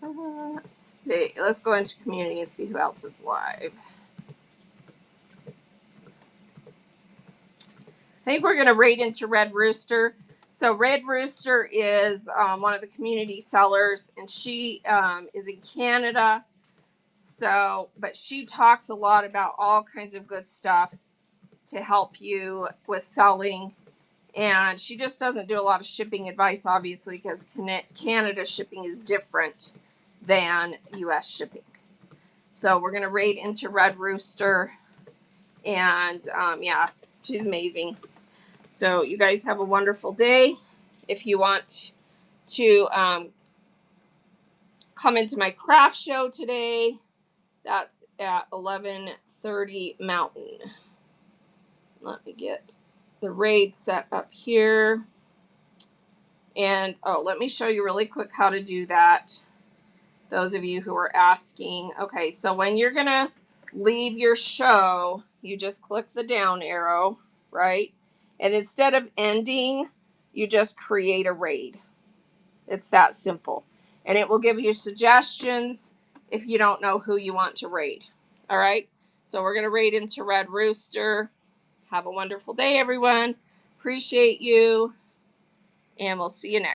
Let's see. Let's go into community and see who else is live. I think we're going to raid into Red Rooster. So Red Rooster is one of the community sellers, and she is in Canada. So, but she talks a lot about all kinds of good stuff to help you with selling. And she just doesn't do a lot of shipping advice, obviously, because Canada shipping is different than US shipping. So we're going to raid into Red Rooster. And yeah, she's amazing. So you guys have a wonderful day. If you want to come into my craft show today, that's at 11:30 Mountain. Let me get the raid set up here. And let me show you really quick how to do that. Those of you who are asking. Okay, so when you're going to leave your show, you just click the down arrow, right? And instead of ending, you just create a raid. It's that simple. And it will give you suggestions if you don't know who you want to raid. All right. So we're going to raid into Red Rooster. Have a wonderful day, everyone. Appreciate you. And we'll see you next.